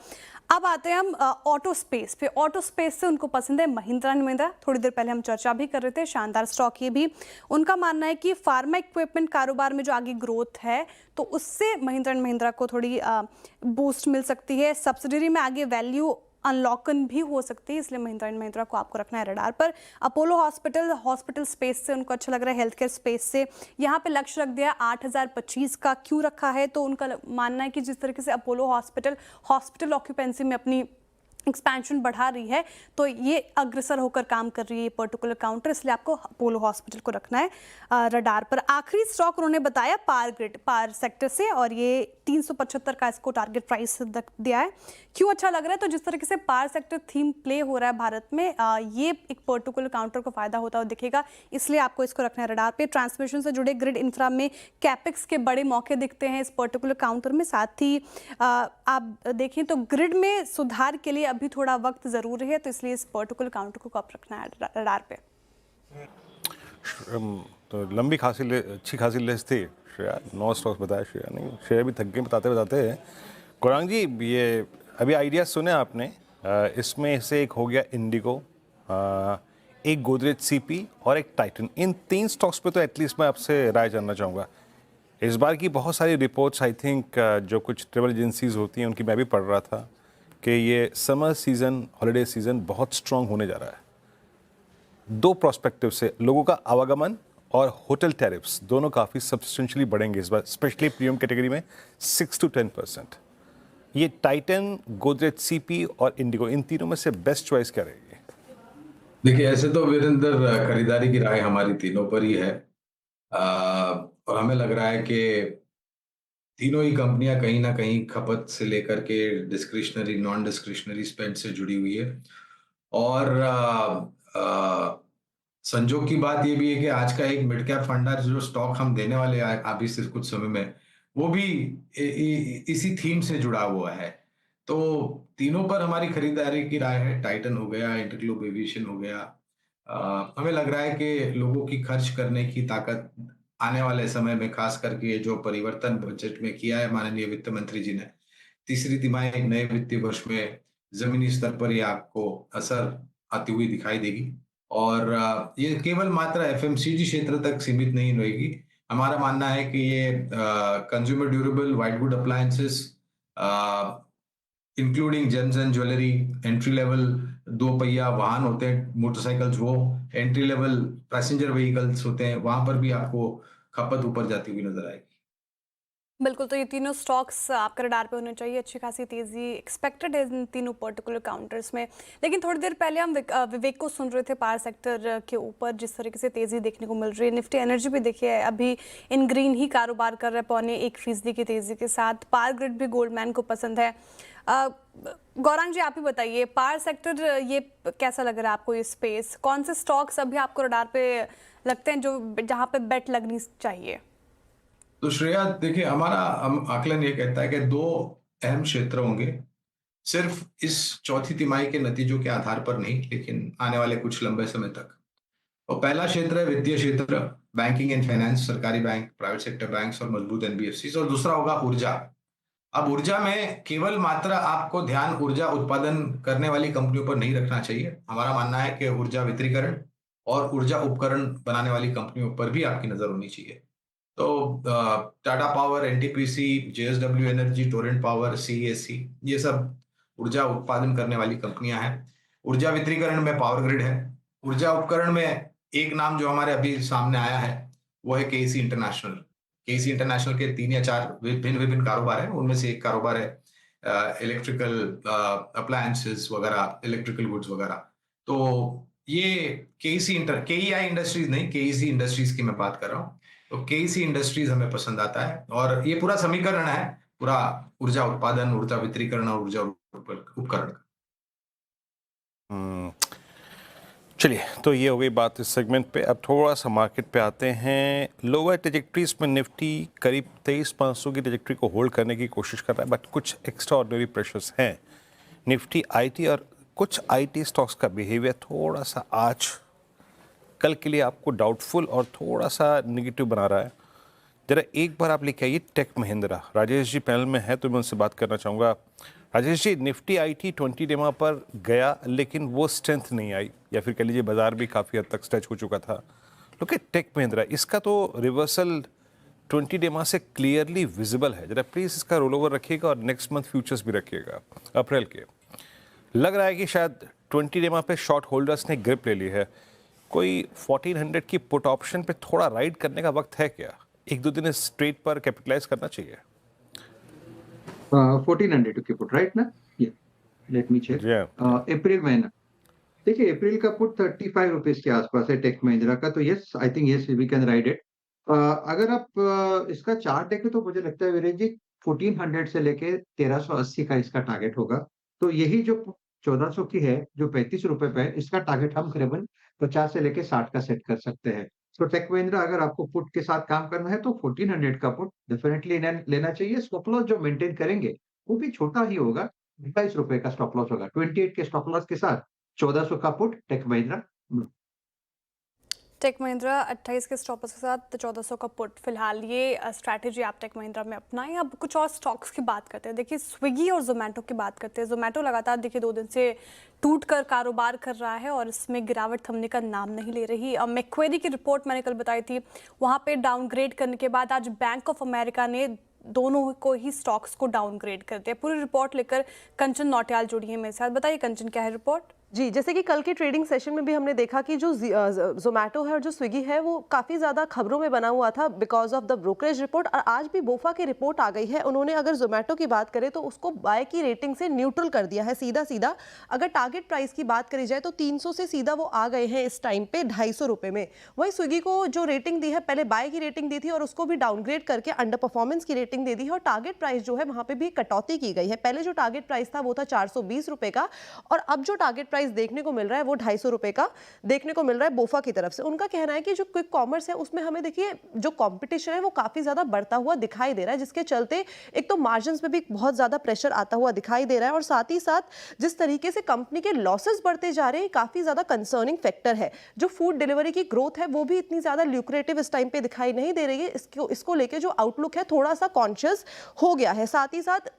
अब आते हैं हम ऑटो स्पेस पे। ऑटो स्पेस से उनको पसंद है महिंद्रा एंड महिंद्रा, थोड़ी देर पहले हम चर्चा भी कर रहे थे, शानदार स्टॉक ये भी। उनका मानना है कि फार्मा इक्विपमेंट कारोबार में जो आगे ग्रोथ है तो उससे महिंद्रा एंड महिंद्रा को थोड़ी बूस्ट मिल सकती है। सब्सिडरी में आगे वैल्यू अनलॉकन भी हो सकती है, इसलिए महिंद्रा एंड महिंद्रा को आपको रखना है रडार पर। अपोलो हॉस्पिटल स्पेस से उनको अच्छा लग रहा है, हेल्थ केयर स्पेस से यहाँ पे लक्ष्य रख दिया 8025 का। क्यों रखा है, तो उनका मानना है कि जिस तरीके से अपोलो हॉस्पिटल ऑक्यूपेंसी में अपनी एक्सपेंशन बढ़ा रही है तो ये अग्रसर होकर काम कर रही है ये पर्टिकुलर काउंटर, इसलिए आपको अपोलो हॉस्पिटल को रखना है रडार पर। आखिरी स्टॉक उन्होंने बताया पावर सेक्टर से, और ये 375 का इसको टारगेट प्राइस दिया है। क्यों अच्छा लग रहा है, तो जिस तरीके से पावर सेक्टर थीम प्ले हो रहा है भारत में, ये एक पर्टिकुलर काउंटर को फायदा होता हुआ दिखेगा, इसलिए आपको इसको रखना है रडार पे। ट्रांसमिशन से जुड़े ग्रिड इंफ्रा में कैपेक्स के बड़े मौके दिखते हैं इस पर्टिकुलर काउंटर में। साथ ही आप देखें तो ग्रिड में सुधार के लिए अभी थोड़ा वक्त जरूरी है, तो इसलिए इस पर्टिकुलर काउंटर को आप रखना है रडार पे। तो लंबी अच्छी खासी लिस्ट थी श्रेया, 9 स्टॉक्स बताया श्रेया, नहीं श्रेया भी थक गई बताते। गौरांग जी, ये अभी आइडिया सुने आपने, इसमें से एक हो गया इंडिगो, एक गोदरेज सीपी और एक टाइटन। इन 3 स्टॉक्स पे तो एटलीस्ट मैं आपसे राय जानना चाहूँगा। इस बार की बहुत सारी रिपोर्ट्स आई थिंक जो कुछ ट्रेवल एजेंसीज होती हैं उनकी मैं भी पढ़ रहा था कि ये समर सीज़न, हॉलीडे सीज़न बहुत स्ट्रॉन्ग होने जा रहा है। 2 प्रोस्पेक्टिव से लोगों का आवागमन और होटल टैरिफ्स दोनों काफ़ी सब्सटेंशियली बढ़ेंगे इस बार, स्पेशली प्रीमियम कैटेगरी में 6 to 10%। ये टाइटन, गोदरेज सीपी और इंडिगो, इन तीनों में से बेस्ट चॉइस क्या रहेगी? देखिए, ऐसे तो वीरेंद्र खरीदारी की राय हमारी तीनों पर ही है, और हमें लग रहा है कि तीनों ही कंपनियां कहीं ना कहीं खपत से लेकर के डिस्क्रिशनरी, नॉन डिस्क्रिशनरी स्पेंड से जुड़ी हुई है। और संजोग की बात ये भी है कि आज का एक मिड कैप फंडर जो स्टॉक हम देने वाले अभी सिर्फ कुछ समय में, वो भी इसी थीम से जुड़ा हुआ है। तो तीनों पर हमारी खरीदारी की राय है। टाइटन हो गया, इंटरग्लोब एविएशन हो गया। हमें लग रहा है कि लोगों की खर्च करने की ताकत आने वाले समय में, खास करके जो परिवर्तन बजट में किया है माननीय वित्त मंत्री जी ने, तीसरी तिमाही नए वित्तीय वर्ष में जमीनी स्तर पर ये आपको असर आती हुई दिखाई देगी। और ये केवल मात्र एफएमसीजी क्षेत्र तक सीमित नहीं रहेगी। हमारा मानना है कि ये consumer durable, white good appliances, including James and jewellery, entry level 2 पहिया वाहन होते हैं, मोटरसाइकिल्स, वो एंट्री लेवल पैसेंजर व्हीकल्स होते हैं, वहां पर भी आपको खपत ऊपर जाती हुई नजर आएगी। बिल्कुल, तो ये तीनों स्टॉक्स आपके रडार पे होने चाहिए। अच्छी खासी तेजी एक्सपेक्टेड है इन तीनों पर्टिकुलर काउंटर्स में। लेकिन थोड़ी देर पहले हम विवेक को सुन रहे थे पावर सेक्टर के ऊपर, जिस तरीके से तेजी देखने को मिल रही है। निफ्टी एनर्जी भी देखिए अभी इन ग्रीन ही कारोबार कर रहा है, 0.25% की तेजी के साथ। पावर ग्रिड भी गोल्डमैन को पसंद है। गौरांग जी, आप ही बताइए, पावर सेक्टर ये कैसा लग रहा है आपको, ये स्पेस? कौन से स्टॉक्स अभी आपको रडार पे लगते हैं जो जहाँ पे बेट लगनी चाहिए? तो श्रेया, देखिए, हमारा आकलन ये कहता है कि 2 अहम क्षेत्र होंगे, सिर्फ इस चौथी तिमाही के नतीजों के आधार पर नहीं, लेकिन आने वाले कुछ लंबे समय तक। और पहला क्षेत्र है वित्तीय क्षेत्र, बैंकिंग एंड फाइनेंस, सरकारी बैंक, प्राइवेट सेक्टर बैंक्स और मजबूत एनबीएफसी। और दूसरा होगा ऊर्जा। अब ऊर्जा में केवल मात्र आपको ध्यान ऊर्जा उत्पादन करने वाली कंपनियों पर नहीं रखना चाहिए। हमारा मानना है कि ऊर्जा वितरीकरण और ऊर्जा उपकरण बनाने वाली कंपनियों पर भी आपकी नजर होनी चाहिए। तो Tata power, NTPC, JSW energy, Torrent power, CESC, ये सब ऊर्जा उत्पादन करने वाली कंपनियां हैं। ऊर्जा वितरीकरण में पावर ग्रिड है। ऊर्जा उपकरण में एक नाम जो हमारे अभी सामने आया है वो है केईसी इंटरनेशनल। केईसी इंटरनेशनल के 3 या 4 विभिन्न कारोबार है, उनमें से एक कारोबार है इलेक्ट्रिकल अप्लायंसेस वगैरह, इलेक्ट्रिकल गुड्स वगैरह। तो ये केईआई इंडस्ट्रीज नहीं, केईसी इंडस्ट्रीज की मैं बात कर रहा हूँ। तो केईसी इंडस्ट्रीज हमें पसंद आता है, और ये पूरा समीकरण है, पूरा ऊर्जा उत्पादन, ऊर्जा वितरीकरण और ऊर्जा उपकरण का। चलिए, तो ये हो गई बात इस सेगमेंट पे। अब थोड़ा सा मार्केट पे आते हैं। लोअर ट्रेजेक्ट्रीज में निफ्टी करीब 23,500 की ट्रेजेक्ट्री को होल्ड करने की कोशिश कर रहा है, बट कुछ एक्स्ट्रा ऑर्डिनरी प्रेशर्स हैं। निफ्टी आईटी और कुछ आईटी स्टॉक्स का बिहेवियर थोड़ा सा आज कल के लिए आपको डाउटफुल और थोड़ा सा निगेटिव बना रहा है। जरा एक बार आप लेके आइए टेक महिंद्रा। राजेश जी पैनल में है तो मैं उनसे बात करना चाहूँगा। राजेश जी, निफ्टी आईटी 20 डेमा पर गया लेकिन वो स्ट्रेंथ नहीं आई, या फिर कह लीजिए बाजार भी काफ़ी हद तक स्ट्रेच हो चुका था। लुक एट टेक महिंद्रा, इसका तो रिवर्सल 20 डेमा से क्लियरली विजिबल है। जरा प्लीज़ इसका रोल ओवर रखिएगा और नेक्स्ट मंथ फ्यूचर्स भी रखिएगा अप्रैल के। लग रहा है कि शायद 20 डेमा पे शॉर्ट होल्डर्स ने ग्रिप ले ली है। कोई 1400 की पुट ऑप्शन पे थोड़ा राइड करने का वक्त है क्या? एक दो दिन इस ट्रेड पर कैपिटलाइज करना चाहिए। 1400 की पुट राइट ना? Let me check. अप्रैल महीना, देखिए अप्रैल का पुट 35 रुपीज के आसपास है टेक महिंद्रा का, तो yes I think yes we can ride it. अगर आप इसका चार्ट देखें तो मुझे लगता है वीरेन जी 1400 से लेके 1380 का इसका टारगेट होगा। तो यही जो 1400 की है, जो 35 रुपए पे है, इसका टारगेट हम करीबन 50 से लेके 60 का सेट कर सकते हैं। तो टेक महिंद्रा अगर आपको पुट के साथ काम करना है तो 1400 का पुट डेफिनेटली लेना चाहिए। स्टॉप लॉस जो मेंटेन करेंगे वो भी छोटा ही होगा, 22 रुपए का स्टॉप लॉस होगा। 28 के स्टॉप लॉस के साथ 1400 का put Tech Mahindra. Tech Mahindra 28 के स्टॉप लॉस के साथ 1400 का पुट। फिलहाल ये स्ट्रैटेजी आप टेक महिंद्रा में अपनाएं। अब कुछ और स्टॉक्स की बात करते हैं। देखिए स्विगी और जोमेटो की बात करते हैं। जोमेटो लगातार देखिए 2 दिन से टूट कर कारोबार कर रहा है और इसमें गिरावट थमने का नाम नहीं ले रही। मैक्वेरी की रिपोर्ट मैंने कल बताई थी, वहाँ पे डाउनग्रेड करने के बाद आज बैंक ऑफ अमेरिका ने दोनों को ही स्टॉक्स को डाउनग्रेड कर दिया। पूरी रिपोर्ट लेकर कंचन नौटियाल जुड़ी है मेरे साथ। बताइए कंचन, क्या है रिपोर्ट? जी, जैसे कि कल के ट्रेडिंग सेशन में भी हमने देखा कि जो जोमेटो है और जो स्विगी है वो काफ़ी ज़्यादा खबरों में बना हुआ था because of the brokerage report. और आज भी बोफा की रिपोर्ट आ गई है। उन्होंने अगर जोमेटो की बात करें तो उसको बाय की रेटिंग से न्यूट्रल कर दिया है सीधा सीधा। अगर टारगेट प्राइस की बात करी जाए तो 300 से सीधा वो आ गए हैं इस टाइम पे 250 रुपये में। वहीं स्विगी को जो रेटिंग दी है, पहले बाय की रेटिंग दी थी और उसको भी डाउनग्रेड करके अंडर परफॉर्मेंस की रेटिंग दे दी है। और टारगेट प्राइस जो है वहाँ पे भी कटौती की गई है। पहले जो टारगेट प्राइस था वो था 420 रुपये का, और अब जो टारगेट प्राइस देखने को मिल रहा है वो 250 रुपए का देखने को मिल रहा है बोफा की तरफ से। उनका कहना है कि जो क्विक कॉमर्स है उसमें हमें देखिए जो कंपटीशन है वो काफी ज्यादा बढ़ता हुआ दिखाई दे रहा है, जिसके चलते एक तो मार्जिन्स में भी बहुत ज्यादा प्रेशर आता हुआ दिखाई दे रहा है। और साथ ही साथ जिस तरीके से कंपनी के लॉसेस बढ़ते जा रहे हैं, काफी ज्यादा कंसर्निंग फैक्टर है। जो फूड डिलीवरी की ग्रोथ है वो भी इतनी ज्यादा ल्यूक्रेटिव इस टाइम पे दिखाई नहीं दे रही है। इसको लेके जो आउटलुक है थोड़ा सा कॉन्शियस हो गया है। साथ ही साथ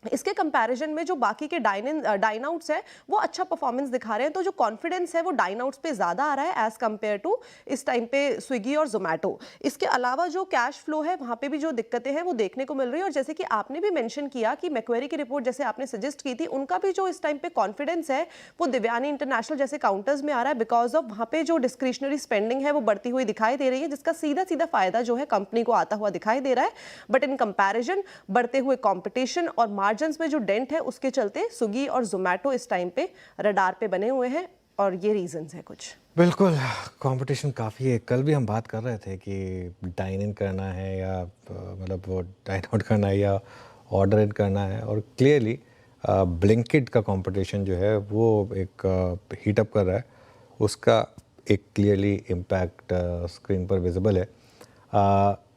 इसके कंपैरिजन में जो बाकी के डाइन आउट्स है वो अच्छा परफॉर्मेंस दिखा रहे हैं। तो जो कॉन्फिडेंस है वो डाइन आउट्स पे ज्यादा आ रहा है एज कंपेयर टू इस टाइम पे स्विगी और जोमेटो। इसके अलावा जो कैश फ्लो है वहाँ पे भी जो दिक्कतें हैं वो देखने को मिल रही है। और जैसे कि आपने भी मेंशन किया कि मैक्वेरी की रिपोर्ट जैसे आपने सजेस्ट की थी, उनका भी जो इस टाइम पे कॉन्फिडेंस है वो दिव्यानी इंटरनेशनल जैसे काउंटर्स में आ रहा है बिकॉज ऑफ वहाँ पे जो डिस्क्रिशनरी स्पेंडिंग है वो बढ़ती हुई दिखाई दे रही है, जिसका सीधा सीधा फायदा जो है कंपनी को आता हुआ दिखाई दे रहा है। बट इन कंपैरिजन बढ़ते हुए कॉम्पिटिशन और मार्जिन में जो डेंट है उसके चलते स्विगी और जोमेटो इस टाइम पे रडार पे बने हुए हैं। और ये रीजंस है कुछ। बिल्कुल, कंपटीशन काफ़ी है। कल भी हम बात कर रहे थे कि डाइन इन करना है या मतलब वो डाइन आउट करना है या ऑर्डर इन करना है, और क्लियरली ब्लिंकिट का कंपटीशन जो है वो एक हीट अप कर रहा है। उसका एक क्लियरली इम्पैक्ट स्क्रीन पर विजिबल है।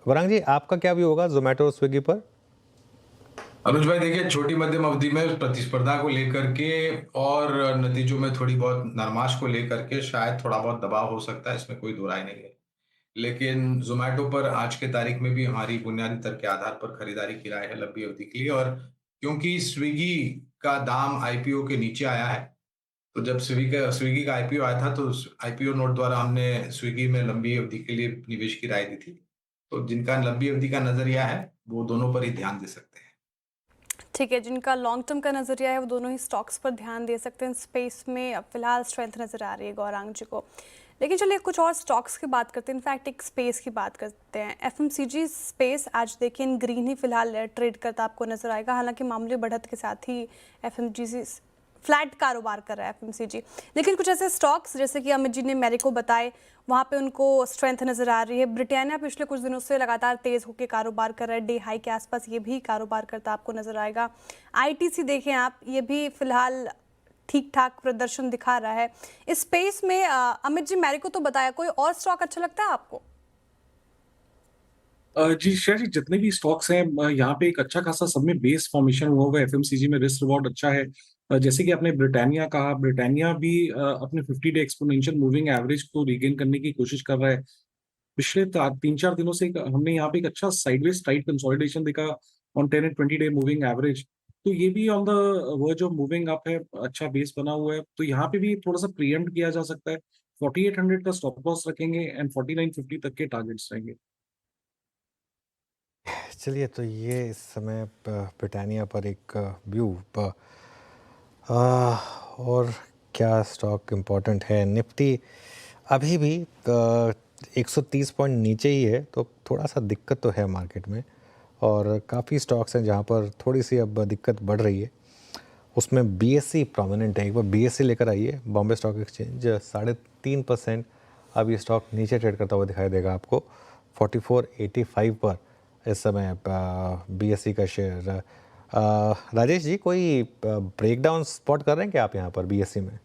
वरांग जी, आपका क्या व्यू होगा जोमेटो और स्विगी पर? अनुज भाई देखिए, छोटी मध्यम अवधि में प्रतिस्पर्धा को लेकर के और नतीजों में थोड़ी बहुत नरमाश को लेकर के शायद थोड़ा बहुत दबाव हो सकता है, इसमें कोई दो राय नहीं है। लेकिन जोमेटो पर आज के तारीख में भी हमारी बुनियादी तर्क के आधार पर खरीदारी की राय है लंबी अवधि के लिए। और क्योंकि स्विगी का दाम आईपीओ के नीचे आया है, तो जब स्विगी का आईपीओ आया था तो आईपीओ नोट द्वारा हमने स्विगी में लंबी अवधि के लिए निवेश की राय दी थी। तो जिनका लंबी अवधि का नजरिया है वो दोनों पर ही ध्यान दे सकते हैं। ठीक है, जिनका लॉन्ग टर्म का नजरिया है वो दोनों ही स्टॉक्स पर ध्यान दे सकते हैं। स्पेस में अब फिलहाल स्ट्रेंथ नजर आ रही है गौरांग जी को। लेकिन चलिए कुछ और स्टॉक्स की बात करते हैं, इनफैक्ट एक स्पेस की बात करते हैं। एफएमसीजी स्पेस आज देखिए इन ग्रीन ही फिलहाल ट्रेड करता आपको नजर आएगा। हालांकि मामूली बढ़त के साथ ही एफएमसीजी फ्लैट कारोबार कर रहा है एफएमसीजी। लेकिन कुछ ऐसे स्टॉक्स जैसे कि अमित जी ने मैरिको बताए, वहाँ पे उनको स्ट्रेंथ नज़र आ रही है। ब्रिटानिया पिछले कुछ दिनों से लगातार तेज़ होकर कारोबार कर रहा है, डे हाई के आसपास ये भी कारोबार करता आपको नज़र आएगा। आईटीसी देखें आप, ये भी फिलहाल ठीक ठाक प्रदर्शन दिखा रहा है। इस स्पेस में अमित जी, मैरिको तो बताया, कोई और स्टॉक अच्छा लगता है आपको? जी श्रेया जी, जितने भी स्टॉक्स हैं यहाँ पे एक अच्छा खासा सब में बेस फॉर्मेशन हुआ हुआ है। एफएमसीजी में रिस्क रिवॉर्ड अच्छा है। जैसे कि आपने ब्रिटानिया कहा, ब्रिटानिया भी अपने 50 डे एक्सपोनेंशियल मूविंग एवरेज को रिगेन करने की कोशिश कर रहा है। पिछले 3-4 दिनों से हमने यहाँ पे एक अच्छा साइडवेज टाइट कंसोलिडेशन देखा on 10 and 20 day moving average. तो ये भी on the verge of moving up है, अच्छा बेस बना हुआ है। तो यहाँ पे भी थोड़ा सा प्रीएम्प्ट किया जा सकता है। 4800 का स्टॉप लॉस रखेंगे एंड 4950 तक के टारगेट्स रहेंगे। चलिए, तो ये इस समय ब्रिटानिया पर एक व्यू। और क्या स्टॉक इम्पोर्टेंट है? निफ्टी अभी भी 130 पॉइंट नीचे ही है, तो थोड़ा सा दिक्कत तो है मार्केट में। और काफ़ी स्टॉक्स हैं जहाँ पर थोड़ी सी अब दिक्कत बढ़ रही है। उसमें बीएससी प्रोमिनेंट है। एक बार बीएससी लेकर आइए, बॉम्बे स्टॉक एक्सचेंज 3.5% अब ये स्टॉक नीचे ट्रेड करता हुआ दिखाई देगा आपको 4485 पर इस समय बीएससी का शेयर। राजेश जी, कोई ब्रेकडाउन स्पॉट कर रहे हैं क्या आप यहाँ पर बीएससी में?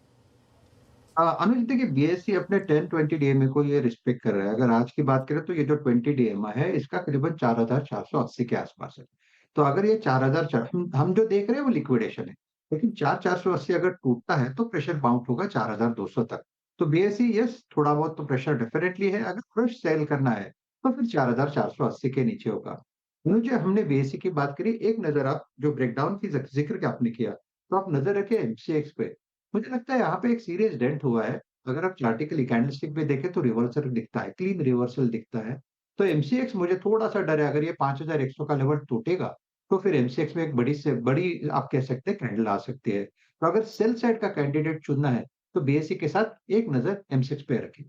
अनुज देखिए, बीएससी अपने 10-20 डीएमए को ये रिस्पेक्ट कर रहा है। अगर आज की बात करें तो ये जो 20 डीएमए है इसका करीबन 4480 के आसपास है। तो अगर ये 4000 हम जो देख रहे हैं वो लिक्विडेशन है, लेकिन 4480 अगर टूटता है तो प्रेशर बाउंस होगा 4200 तक। तो बीएससी यस, थोड़ा बहुत तो प्रेशर डेफिनेटली है। अगर फ्रेश सेल करना है तो फिर 4480 के नीचे होगा। अनुज, हमने बीएससी की बात करी, एक नजर आप जो ब्रेकडाउन की जिक्र के आपने किया, तो आप नजर रखें एमसीएक्स पे। मुझे लगता है यहाँ पे एक सीरियस डेंट हुआ है। अगर आप चार्टिकली कैंडलस्टिक पे देखें तो रिवर्सल दिखता है, क्लीन रिवर्सल दिखता है। तो एमसीएक्स मुझे थोड़ा सा डर है, अगर ये 5100 का लेवल टूटेगा तो फिर एमसीएक्स में एक बड़ी से बड़ी आप कह सकते हैं कैंडल आ सकती है। तो अगर सेल साइड का कैंडिडेट चुनना है तो बीएससी के साथ एक नजर एमसीएक्स पे रखें।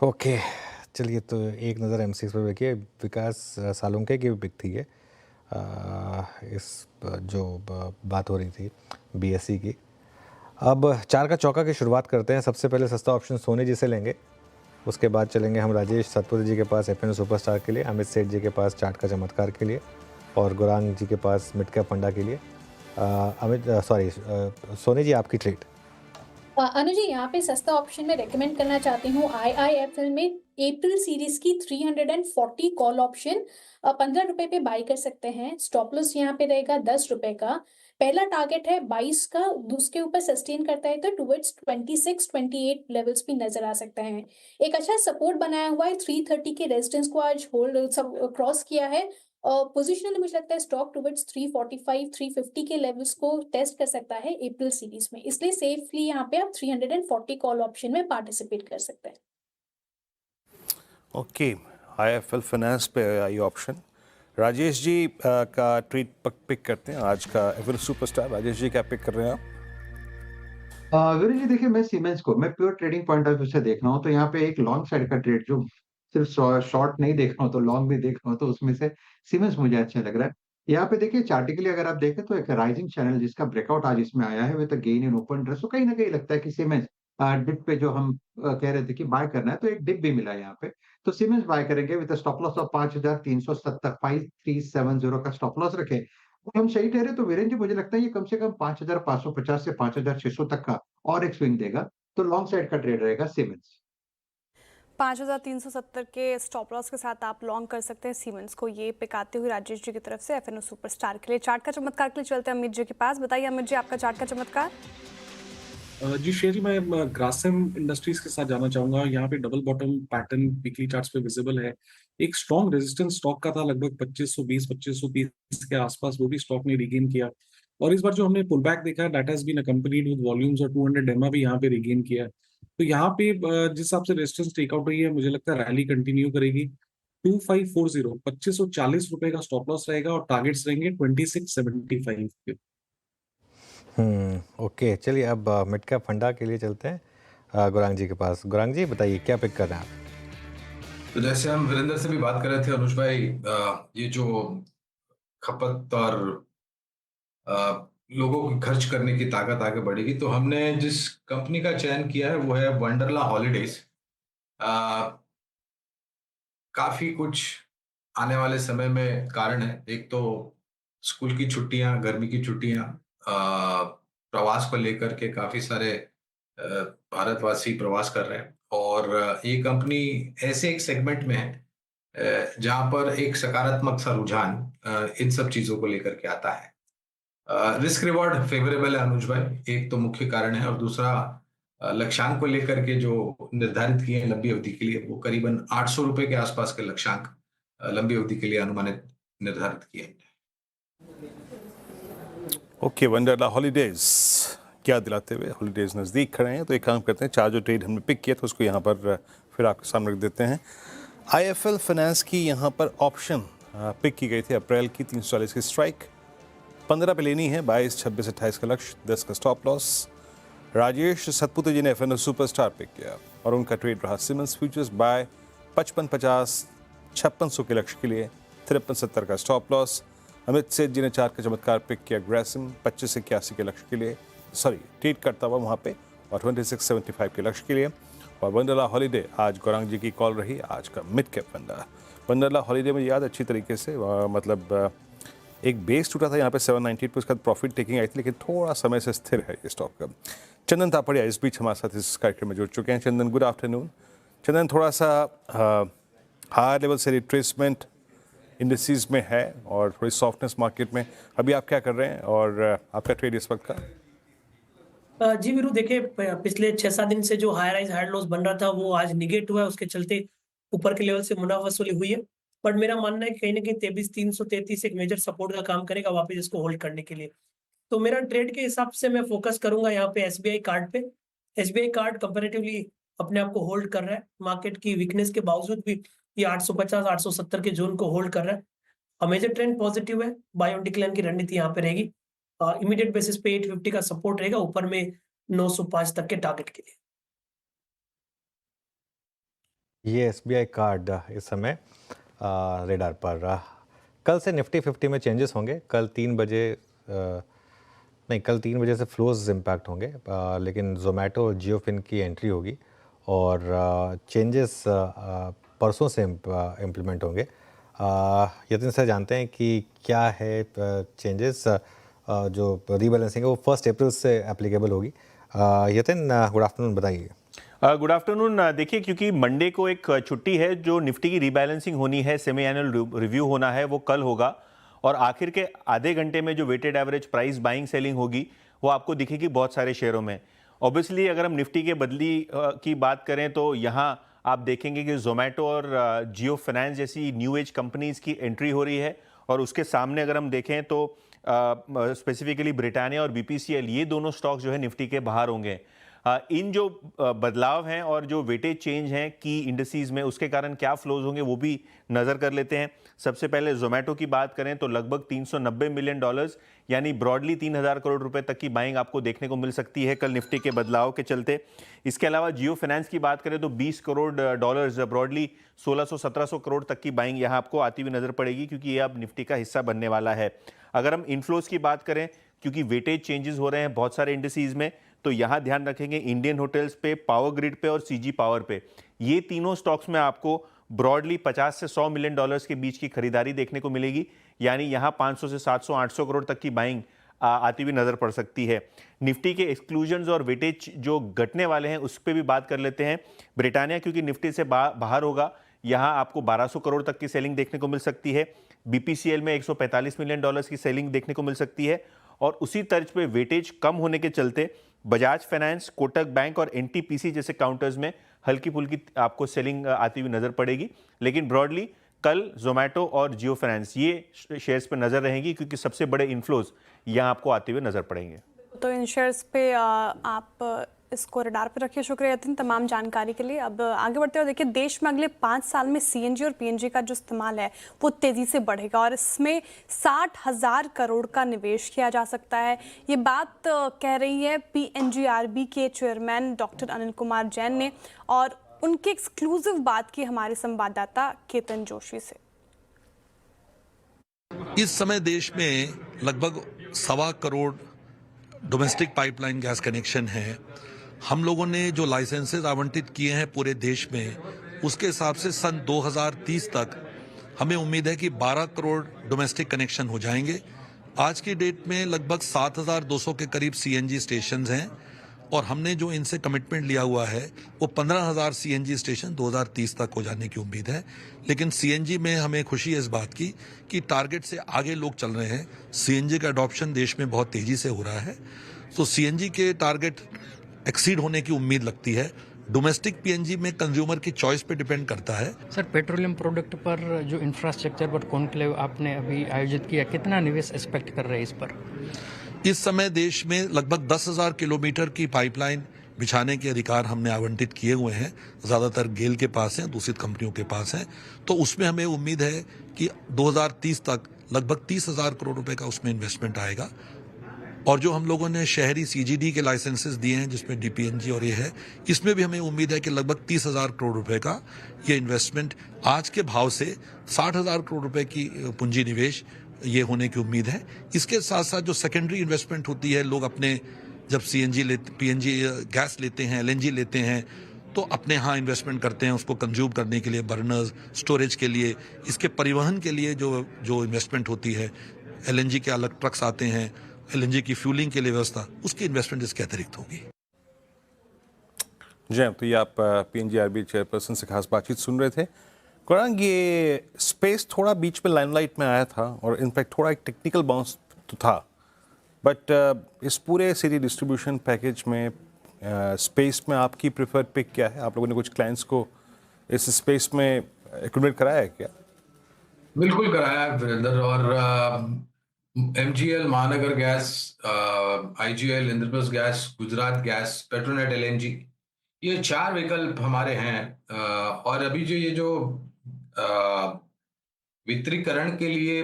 ओके, चलिए, तो एक नज़र एमसीएक्स पर रखिए। विकास सालुंके की भी पिक थी ये, इस जो बात हो रही थी बीएससी की। अब 4 का चौका की शुरुआत करते हैं। सबसे पहले सस्ता ऑप्शन सोनी जी से लेंगे, उसके बाद चलेंगे हम राजेश सतपथी जी के पास एफएनओ सुपरस्टार के लिए, अमित सेठ जी के पास चार्ट का चमत्कार के लिए, और गुरांग जी के पास मिड कैप फंडा के लिए। सोनी जी, आपकी ट्रेड। अनुज जी, यहाँ पे सस्ता ऑप्शन में रेकमेंड करना चाहती हूँ IIFL में अप्रैल सीरीज की 340 कॉल ऑप्शन 15 रुपए पे बाई कर सकते हैं। स्टॉप लॉस यहाँ पे रहेगा 10 रुपए का। पहला टारगेट है 22 का, उसके ऊपर सस्टेन करता है तो टुवर्ड्स 26-28 लेवल्स भी नजर आ सकता है। एक अच्छा सपोर्ट बनाया हुआ है, 330 के रेजिस्टेंस को आज होल्ड क्रॉस किया है। पोजिशनली मुझे लगता है स्टॉक टुवर्ड्स 345-350 के लेवल्स को टेस्ट कर सकता है अप्रैल सीरीज में, इसलिए सेफली यहाँ पे आप 340 कॉल ऑप्शन में पार्टिसिपेट कर सकते हैं। ओके, IIFL फाइनेंस पे आई ऑप्शन। राजेश जी का ट्रेड पिक करते हैं आज का एवर सुपरस्टार। राजेश जी क्या पिक कर रहे हैं आप? वीरू जी देखिए, मैं सीमेंस को मैं pure trading point of view से देख रहा हूँ। तो यहाँ पे एक लॉन्ग साइड का ट्रेड, जो सिर्फ शॉर्ट नहीं देख रहा हूँ तो लॉन्ग भी देख रहा हूँ, तो उसमें से सीमेंस मुझे अच्छा लग रहा है। यहाँ पे देखिए चार्टिकली अगर आप देखें तो एक राइजिंग चैनल जिसका ब्रेकआउट आज इसमें आया है with gain in open interest, तो कहीं ना कहीं लगता है कि सीमेंस डिप पे जो हम कह रहे थे कि बाय करना है, तो एक डिप भी मिला है यहाँ पे। तो सीमेंस बाय करेंगे विद स्टॉप लॉस ऑफ 5370, 5370 का स्टॉप लॉस रखें। तो हम सही ठहरे तो वीरेंद्र जी, मुझे लगता है ये कम से कम 5550 से 5600 तक का और एक स्विंग देगा। तो लॉन्ग साइड का ट्रेड रहेगा सीमेंस। 5370 के स्टॉप लॉस के साथ आप लॉन्ग कर सकते हैं सीमेंस को। ये पिक आते हुए राजेश जी की तरफ से एफएनओ सुपरस्टार के लिए। चार्ट का चमत्कार के लिए चलते हैं अमित जी के पास। बताइए अमित जी, आपका चार्ट का चमत्कार। जी श्रेया जी, मैं ग्रासिम इंडस्ट्रीज के साथ जाना चाहूंगा। यहाँ पे double bottom pattern weekly charts पे विजिबल है। एक स्ट्रॉन्ग रेजिस्टेंस स्टॉक का था लगभग 2520-2530 के आसपास, वो भी स्टॉक ने रिगेन किया। और इस बार जो हमने पुल बैक देखा है, that has been accompanied with volumes, और 200 एमआ भी यहाँ पे रिगेन किया है। तो यहाँ पे जिस हिसाब से रेजिस्टेंस टेकआउट हुई है, मुझे लगता है रैली कंटिन्यू करेगी। 2540 2540 रुपए का स्टॉप लॉस रहेगा और टारगेट्स रहेंगे 2675 के। ओके, चलिए, अब मिड कैप फंडा के लिए चलते हैं गुरांग जी के पास। गुरांग जी, बताइए क्या पिक कर रहे हैं आप? तो जैसे हम वीरेंद्र से भी बात कर रहे थे अनुज भाई, ये जो खपत और लोगों की खर्च करने की ताकत आगे बढ़ेगी, तो हमने जिस कंपनी का चयन किया है वो है वंडरला हॉलीडेज। काफी कुछ आने वाले समय में कारण है। एक तो स्कूल की छुट्टियां, गर्मी की छुट्टियां, प्रवास को लेकर के काफी सारे भारतवासी प्रवास कर रहे हैं और ये कंपनी ऐसे एक सेगमेंट में है जहां पर एक सकारात्मक सा रुझान इन सब चीजों को लेकर के आता है। रिस्क रिवॉर्ड फेवरेबल है अनुज भाई, एक तो मुख्य कारण है, और दूसरा लक्ष्यांक को लेकर के जो निर्धारित किए हैं लंबी अवधि के लिए, वो करीबन 800 रुपए के आसपास के लक्ष्यांक लंबी अवधि के लिए अनुमानित निर्धारित किए हैं। ओके, वंडरला हॉलीडेज क्या दिलाते हुए, हॉलीडेज नज़दीक खड़े हैं, तो एक काम करते हैं, 4 जो ट्रेड हमने पिक किया था उसको यहाँ पर फिर आपके सामने रख देते हैं। IIFL फाइनेंस की यहाँ पर ऑप्शन पिक की गई थी अप्रैल की, 340 की स्ट्राइक, 15 पे लेनी है, 22, 26, 28 का लक्ष्य, 10 का स्टॉप लॉस। राजेश सतपुते जी ने FNO सुपरस्टार पिक किया और उनका ट्रेड रहा सिमंस फ्यूचर्स बाय 55-50, 5600 के लक्ष्य के लिए, 53-70 का स्टॉप लॉस। अमित सेठ जी ने 4 का चमत्कार पिक किया ग्रेसिम 25-81 के लक्ष्य के लिए, ट्रेड करता हुआ वहाँ पे, और 26-75 के लक्ष्य के लिए। और वंडरला हॉलीडे आज गौरांग जी की कॉल रही, आज का मिड कैप फंडा। वंडरला हॉलीडे में याद अच्छी तरीके से मतलब एक बेस टूटा था यहाँ पे 798 पे, उसका प्रॉफिट टेकिंग आई थी, लेकिन थोड़ा समय से स्थिर है ये स्टॉक का। चंदन तापड़िया इस बीच हमारे साथ इस कार्यक्रम में जुड़ चुके हैं। चंदन, गुड आफ्टरनून। चंदन, थोड़ा सा हायर लेवल से रिट्रेसमेंट इंडिसेस में है और थोड़ी सॉफ्टनेस मार्केट में, अभी आप क्या कर रहे हैं और आपका ट्रेड इस वक्त का? जी वीरू, देखिए पिछले 6-7 दिन से जो हाई राइज हाई लॉस बन रहा था वो आज निगेट हुआ है, उसके चलते ऊपर के लेवल से मुनाफा वसूली हुई है। बट मेरा मानना है कि कहीं ना कहीं 23,333 एक मेजर सपोर्ट का काम करेगा वापस इसको होल्ड करने के लिए। तो मेरा ट्रेड के हिसाब से मैं फोकस करूंगा यहाँ पे SBI कार्ड पे। SBI कार्ड कंपैरेटिवली अपने आप को होल्ड कर रहा है, मार्केट की वीकनेस के बावजूद भी ये 850-870 के जोन को होल्ड कर रहा है। मेजर ट्रेंड पॉजिटिव है, बाय ऑन डिक्लाइन की रणनीति यहाँ पे रहेगी। इमीडिएट बेसिस पे 850 का सपोर्ट रहेगा, ऊपर में 905 तक के टारगेट के लिए। ये SBI कार्ड इस समय रेडार पर। कल से निफ्टी 50 में चेंजेस होंगे, कल 3 बजे से फ्लोज इम्पैक्ट होंगे, लेकिन जोमेटो और जियोफिन की एंट्री होगी और चेंजेस परसों से इम्प्लीमेंट होंगे। यतिन सर जानते हैं कि क्या है चेंजेस, जो रीबैलेंसिंग है वो 1 अप्रैल से एप्लीकेबल होगी। यतिन, गुड आफ्टरनून, बताइए। Good afternoon. देखिए, क्योंकि मंडे को एक छुट्टी है, जो निफ्टी की रीबैलेंसिंग होनी है, सेमी एनुअल रिव्यू होना है, वो कल होगा और आखिर के आधे घंटे में जो weighted average price buying selling होगी वो आपको दिखेगी बहुत सारे शेयरों में। ऑब्वियसली अगर हम निफ्टी के बदली की बात करें तो यहाँ आप देखेंगे कि जोमेटो और जियो फाइनेंस जैसी न्यू एज कंपनीज की एंट्री हो रही है, और उसके सामने अगर हम देखें तो स्पेसिफिकली ब्रिटानिया और BPCL, ये दोनों स्टॉक्स जो है निफ्टी के बाहर होंगे। इन जो बदलाव हैं और जो वेटेज चेंज हैं की इंडिसेस में, उसके कारण क्या फ्लोज होंगे वो भी नज़र कर लेते हैं। सबसे पहले जोमेटो की बात करें तो लगभग $390 मिलियन यानी ब्रॉडली 3,000 करोड़ रुपए तक की बाइंग आपको देखने को मिल सकती है कल निफ्टी के बदलाव के चलते। इसके अलावा जियो फाइनेंस की बात करें तो $20 करोड़ ब्रॉडली 1600-1700 करोड़ तक की बाइंग यहाँ आपको आती हुई नजर पड़ेगी, क्योंकि ये अब निफ्टी का हिस्सा बनने वाला है। अगर हम इनफ्लोज की बात करें, क्योंकि वेटेज चेंजेस हो रहे हैं बहुत सारे इंडिसेस में, तो यहाँ ध्यान रखेंगे इंडियन होटल्स पे, पावर ग्रिड पे और CG पावर पे। ये तीनों स्टॉक्स में आपको ब्रॉडली 50 से $100 मिलियन के बीच की खरीदारी देखने को मिलेगी, यानी यहाँ 500 से 700-800 करोड़ तक की बाइंग आती हुई नजर पड़ सकती है। निफ्टी के एक्सक्लूजन्स और वेटेज जो घटने वाले हैं उस पर भी बात कर लेते हैं। ब्रिटानिया क्योंकि निफ्टी से बाहर होगा, यहाँ आपको 1200 करोड़ तक की सेलिंग देखने को मिल सकती है। BPCL में $145 मिलियन की सेलिंग देखने को मिल सकती है, और उसी तर्ज पे वेटेज कम होने के चलते बजाज फाइनेंस, कोटक बैंक और NTPC जैसे काउंटर्स में हल्की फुल्की आपको सेलिंग आती हुई नजर पड़ेगी। लेकिन ब्रॉडली कल जोमेटो और जियो फाइनेंस ये शेयर्स पर नजर रहेंगी, क्योंकि सबसे बड़े इनफ्लोज यहाँ आपको आते हुए नजर पड़ेंगे। तो इन शेयर्स पे आप इसको रडार पे रखिए। शुक्रिया यतिन तमाम जानकारी के लिए। अब आगे बढ़ते हुए देखिए, देश में अगले 5 साल में CNG और PNG का जो इस्तेमाल है वो तेज़ी से बढ़ेगा और इसमें 60,000 करोड़ का निवेश किया जा सकता है। ये बात कह रही है PNGRB के चेयरमैन डॉक्टर अनिल कुमार जैन ने, और उनकी एक्सक्लूसिव बात की हमारे संवाददाता केतन जोशी से। इस समय देश में लगभग 1.25 crore domestic pipeline gas connection है। हम लोगों ने जो लाइसेंसेस आवंटित किए हैं पूरे देश में, उसके हिसाब से सन 2030 तक हमें उम्मीद है कि 12 करोड़ डोमेस्टिक कनेक्शन हो जाएंगे आज की डेट में लगभग 7,200 के करीब सीएनजी स्टेशन हैं और हमने जो इनसे कमिटमेंट लिया हुआ है वो 15,000 सीएनजी स्टेशन 2030 तक हो जाने की उम्मीद है। लेकिन सीएनजी में हमें खुशी है इस बात की कि टारगेट से आगे लोग चल रहे हैं। सीएनजी का अडॉप्शन देश में बहुत तेजी से हो रहा है, तो सीएनजी के टारगेट एक्सीड होने की उम्मीद लगती है। डोमेस्टिक पीएनजी में कंज्यूमर की चॉइस पे डिपेंड करता है। सर, पेट्रोलियम प्रोडक्ट पर जो इंफ्रास्ट्रक्चर पर कॉन्क्लेव आपने अभी आयोजित किया, कितना निवेश एक्सपेक्ट कर रहे हैं इस पर? इस समय देश में लगभग 10,000 किलोमीटर की पाइपलाइन बिछाने के अधिकार हमने आवंटित किए हुए हैं। ज़्यादातर गेल के पास हैं, दूसरी कंपनियों के पास हैं। तो उसमें हमें उम्मीद है कि 2030 तक लगभग 30,000 करोड़ रुपए का उसमें इन्वेस्टमेंट आएगा। और जो हम लोगों ने शहरी सीजीडी के लाइसेंसेस दिए हैं जिसमें डीपीएनजी और ये है, इसमें भी हमें उम्मीद है कि लगभग 30,000 करोड़ रुपए का ये इन्वेस्टमेंट आज के भाव से 60,000 करोड़ रुपए की पूंजी निवेश ये होने की उम्मीद है। इसके साथ साथ जो सेकेंडरी इन्वेस्टमेंट होती है, लोग अपने जब सीएनजी लेते, पीएनजी गैस लेते हैं, एलएनजी लेते हैं, तो अपने यहाँ इन्वेस्टमेंट करते हैं उसको कंज्यूम करने के लिए, बर्नर्स, स्टोरेज के लिए, इसके परिवहन के लिए जो इन्वेस्टमेंट होती है, एलएनजी के अलग ट्रक्स आते हैं, एलएनजी की फ्यूलिंग के लिए व्यवस्था, उसकी इन्वेस्टमेंट इसके अतिरिक्त होगी। जय, तो ये आप पीएनजीआरबी चेयरपर्सन से खास बातचीत सुन रहे थे। गौरांग, ये स्पेस थोड़ा बीच में लाइमलाइट में आया था और इनफैक्ट थोड़ा एक टेक्निकल बाउंस तो था, बट इस पूरे सिटी डिस्ट्रीब्यूशन पैकेज में स्पेस में आपकी प्रेफर्ड पिक क्या है? आप लोगों ने कुछ क्लाइंट्स को इस स्पेस में एक्टिवेट कराया है क्या? बिल्कुल कराया है वीरेंद्र, और एमजीएल, महानगर gas, IGL, Indraprastha gas, Gujarat gas, Petronet LNG, ये 4 विकल्प हमारे हैं। और अभी जो वितरीकरण के लिए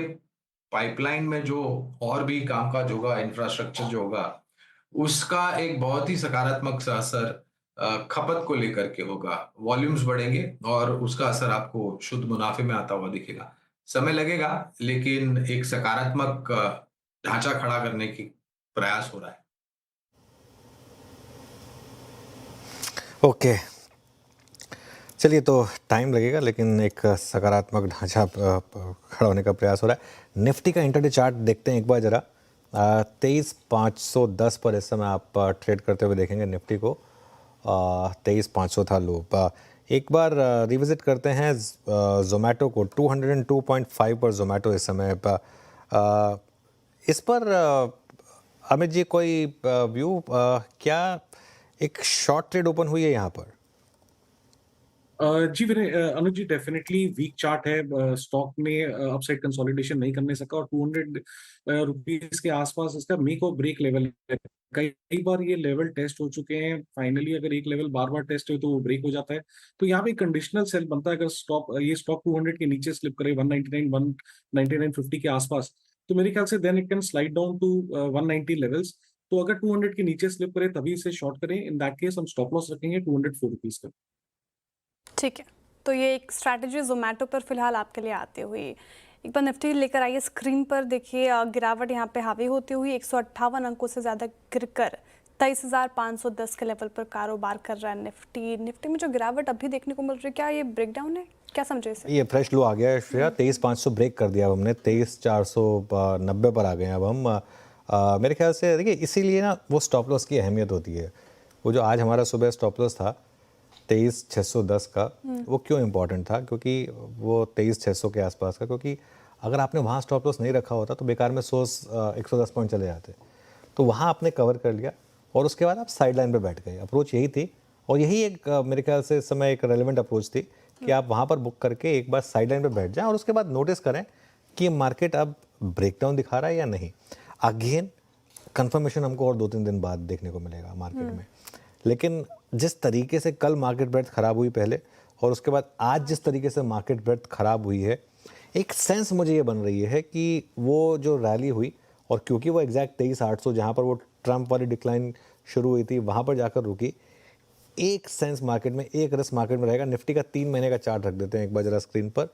पाइपलाइन में जो और भी कामकाज होगा, इंफ्रास्ट्रक्चर जो होगा, उसका एक बहुत ही सकारात्मक सा असर खपत को लेकर के होगा। वॉल्यूम्स बढ़ेंगे और उसका असर आपको शुद्ध मुनाफे में आता हुआ दिखेगा। समय लगेगा, लेकिन एक सकारात्मक ढांचा खड़ा करने की प्रयास हो रहा है। ओके, चलिए, तो टाइम लगेगा लेकिन एक सकारात्मक ढांचा खड़ा होने का प्रयास हो रहा है। निफ्टी का इंटरडे चार्ट देखते हैं एक बार ज़रा। 23,510 पर इस समय आप ट्रेड करते हुए देखेंगे निफ्टी को। 23,500 था लो। एक बार रिविजिट करते हैं जोमेटो को। 202.5 पर जोमेटो इस समय। इस पर अमित जी कोई व्यू, क्या एक शॉर्ट ट्रेड ओपन हुई है यहाँ पर? जी अनुज जी, डेफिनेटली वीक चार्ट है। स्टॉक ने अपसाइड कंसोलिडेशन नहीं करने सका और 200 रुपीस के आसपास इसका मेक और ब्रेक लेवल है। कई बार ये लेवल टेस्ट हो चुके हैं। फाइनली अगर एक लेवल बार बार टेस्ट हो तो वो ब्रेक हो जाता है, तो यहाँ पे कंडीशनल सेल बनता है। अगर ये स्टॉक 200 के नीचे स्लिप करे 199, 199.50 के आसपास, तो मेरे ख्याल से then it can slide down to 190 levels. तो अगर 200 के नीचे स्लिप करे तभी इसे शॉर्ट करें। इन दैट केस हम स्टॉप लॉस रखेंगे 204 रुपीस का। ठीक है, तो ये एक स्ट्रैटेजी जोमेटो पर फिलहाल आपके लिए आती हुई। एक बार निफ्टी लेकर आइए स्क्रीन पर। देखिए गिरावट यहाँ पे हावी होती हुई 158 अंकों से ज़्यादा गिरकर 23,510 के लेवल पर कारोबार कर रहा है निफ्टी में जो गिरावट अभी देखने को मिल रही है, क्या ये ब्रेकडाउन है? क्या समझे इसे? ये फ्रेश लो आ गया है श्रेया। 23,500 ब्रेक कर दिया अब हमने, 23,490 पर आ गए हैं अब हम। मेरे ख्याल से देखिए, इसीलिए ना वो स्टॉप लॉस की अहमियत होती है। वो जो आज हमारा सुबह स्टॉप लॉस था 23,610 का, वो क्यों इम्पोर्टेंट था? क्योंकि वो 23,600 के आसपास का, क्योंकि अगर आपने वहाँ स्टॉप लॉस नहीं रखा होता तो बेकार में 110 पॉइंट चले जाते। तो वहाँ आपने कवर कर लिया और उसके बाद आप साइड लाइन पर बैठ गए। अप्रोच यही थी और यही एक मेरे ख्याल से इस समय एक रेलेवेंट अप्रोच थी कि आप वहाँ पर बुक करके एक बार साइड लाइन पर बैठ जाएं और उसके बाद नोटिस करें कि मार्केट अब ब्रेकडाउन दिखा रहा है या नहीं। अगेन कंफर्मेशन हमको और 2-3 दिन बाद देखने को मिलेगा मार्केट में। लेकिन जिस तरीके से कल मार्केट ब्रेथ खराब हुई पहले और उसके बाद आज जिस तरीके से मार्केट ब्रेथ खराब हुई है, एक सेंस मुझे ये बन रही है कि वो जो रैली हुई और क्योंकि वो एग्जैक्ट 23,800 जहाँ पर वो ट्रम्प वाली डिक्लाइन शुरू हुई थी वहाँ पर जाकर रुकी, एक सेंस मार्केट में, एक रिस्क मार्केट में रहेगा। निफ्टी का 3 महीने का चार्ट रख देते हैं एक बार जरा स्क्रीन पर।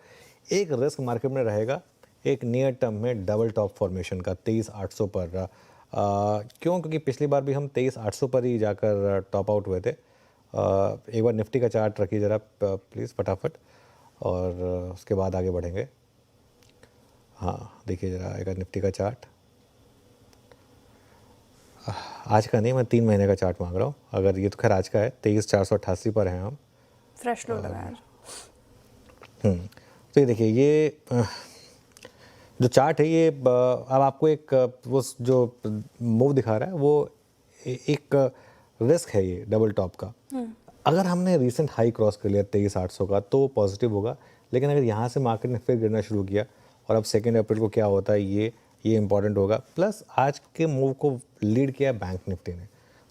एक रिस्क मार्केट में रहेगा एक नियर टर्म में डबल टॉप फॉर्मेशन का 23,800 पर। क्यों? क्योंकि पिछली बार भी हम 23,800 पर ही जाकर टॉप आउट हुए थे। एक बार निफ्टी का चार्ट रखिए ज़रा प्लीज़ फटाफट और उसके बाद आगे बढ़ेंगे। हाँ देखिए ज़रा एक निफ्टी का चार्ट। आज का नहीं, मैं 3 महीने का चार्ट मांग रहा हूँ। अगर ये तो खैर आज का है, 23,488 पर हैं हम। फ्रेश लो लगा है। तो ये देखिए, ये जो चार्ट है ये अब आपको एक वो जो मूव दिखा रहा है वो एक रिस्क है ये डबल टॉप का। अगर हमने रिसेंट हाई क्रॉस कर लिया 23,800 का तो पॉजिटिव होगा, लेकिन अगर यहाँ से मार्केट ने फिर गिरना शुरू किया और अब 2 अप्रैल को क्या होता है ये इंपॉर्टेंट होगा। प्लस आज के मूव को लीड किया बैंक निफ्टी ने,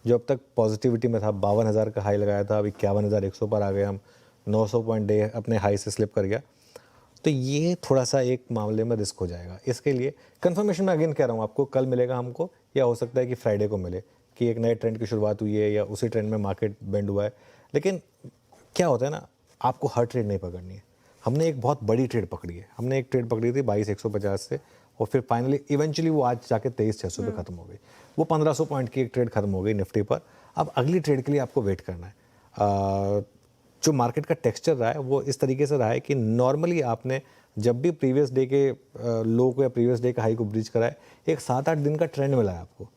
जो अब तक पॉजिटिविटी में था। 52,000 का हाई लगाया था, अभी 51,100 पर आ गए हम, 900 पॉइंट डे अपने हाई से स्लिप कर गया। तो ये थोड़ा सा एक मामले में रिस्क हो जाएगा। इसके लिए कंफर्मेशन मैं अगेन कह रहा हूँ आपको, कल मिलेगा हमको, या हो सकता है कि फ्राइडे को मिले कि एक नए ट्रेंड की शुरुआत हुई है या उसी ट्रेंड में मार्केट बेंड हुआ है। लेकिन क्या होता है ना, आपको हर ट्रेड नहीं पकड़नी है। हमने एक बहुत बड़ी ट्रेड पकड़ी है, हमने एक ट्रेड पकड़ी थी 22,150 से, और फिर फाइनली इवेंचुअली वो आज जाके 23,600 पे खत्म हो गई। वो 1,500 पॉइंट की एक ट्रेड खत्म हो गई निफ्टी पर। अब अगली ट्रेड के लिए आपको वेट करना है। जो मार्केट का टेक्सचर रहा है वो इस तरीके से रहा है कि नॉर्मली आपने जब भी प्रीवियस डे के लो को या प्रीवियस डे का हाई को ब्रीच करा है, एक 7-8 दिन का ट्रेंड मिला है आपको।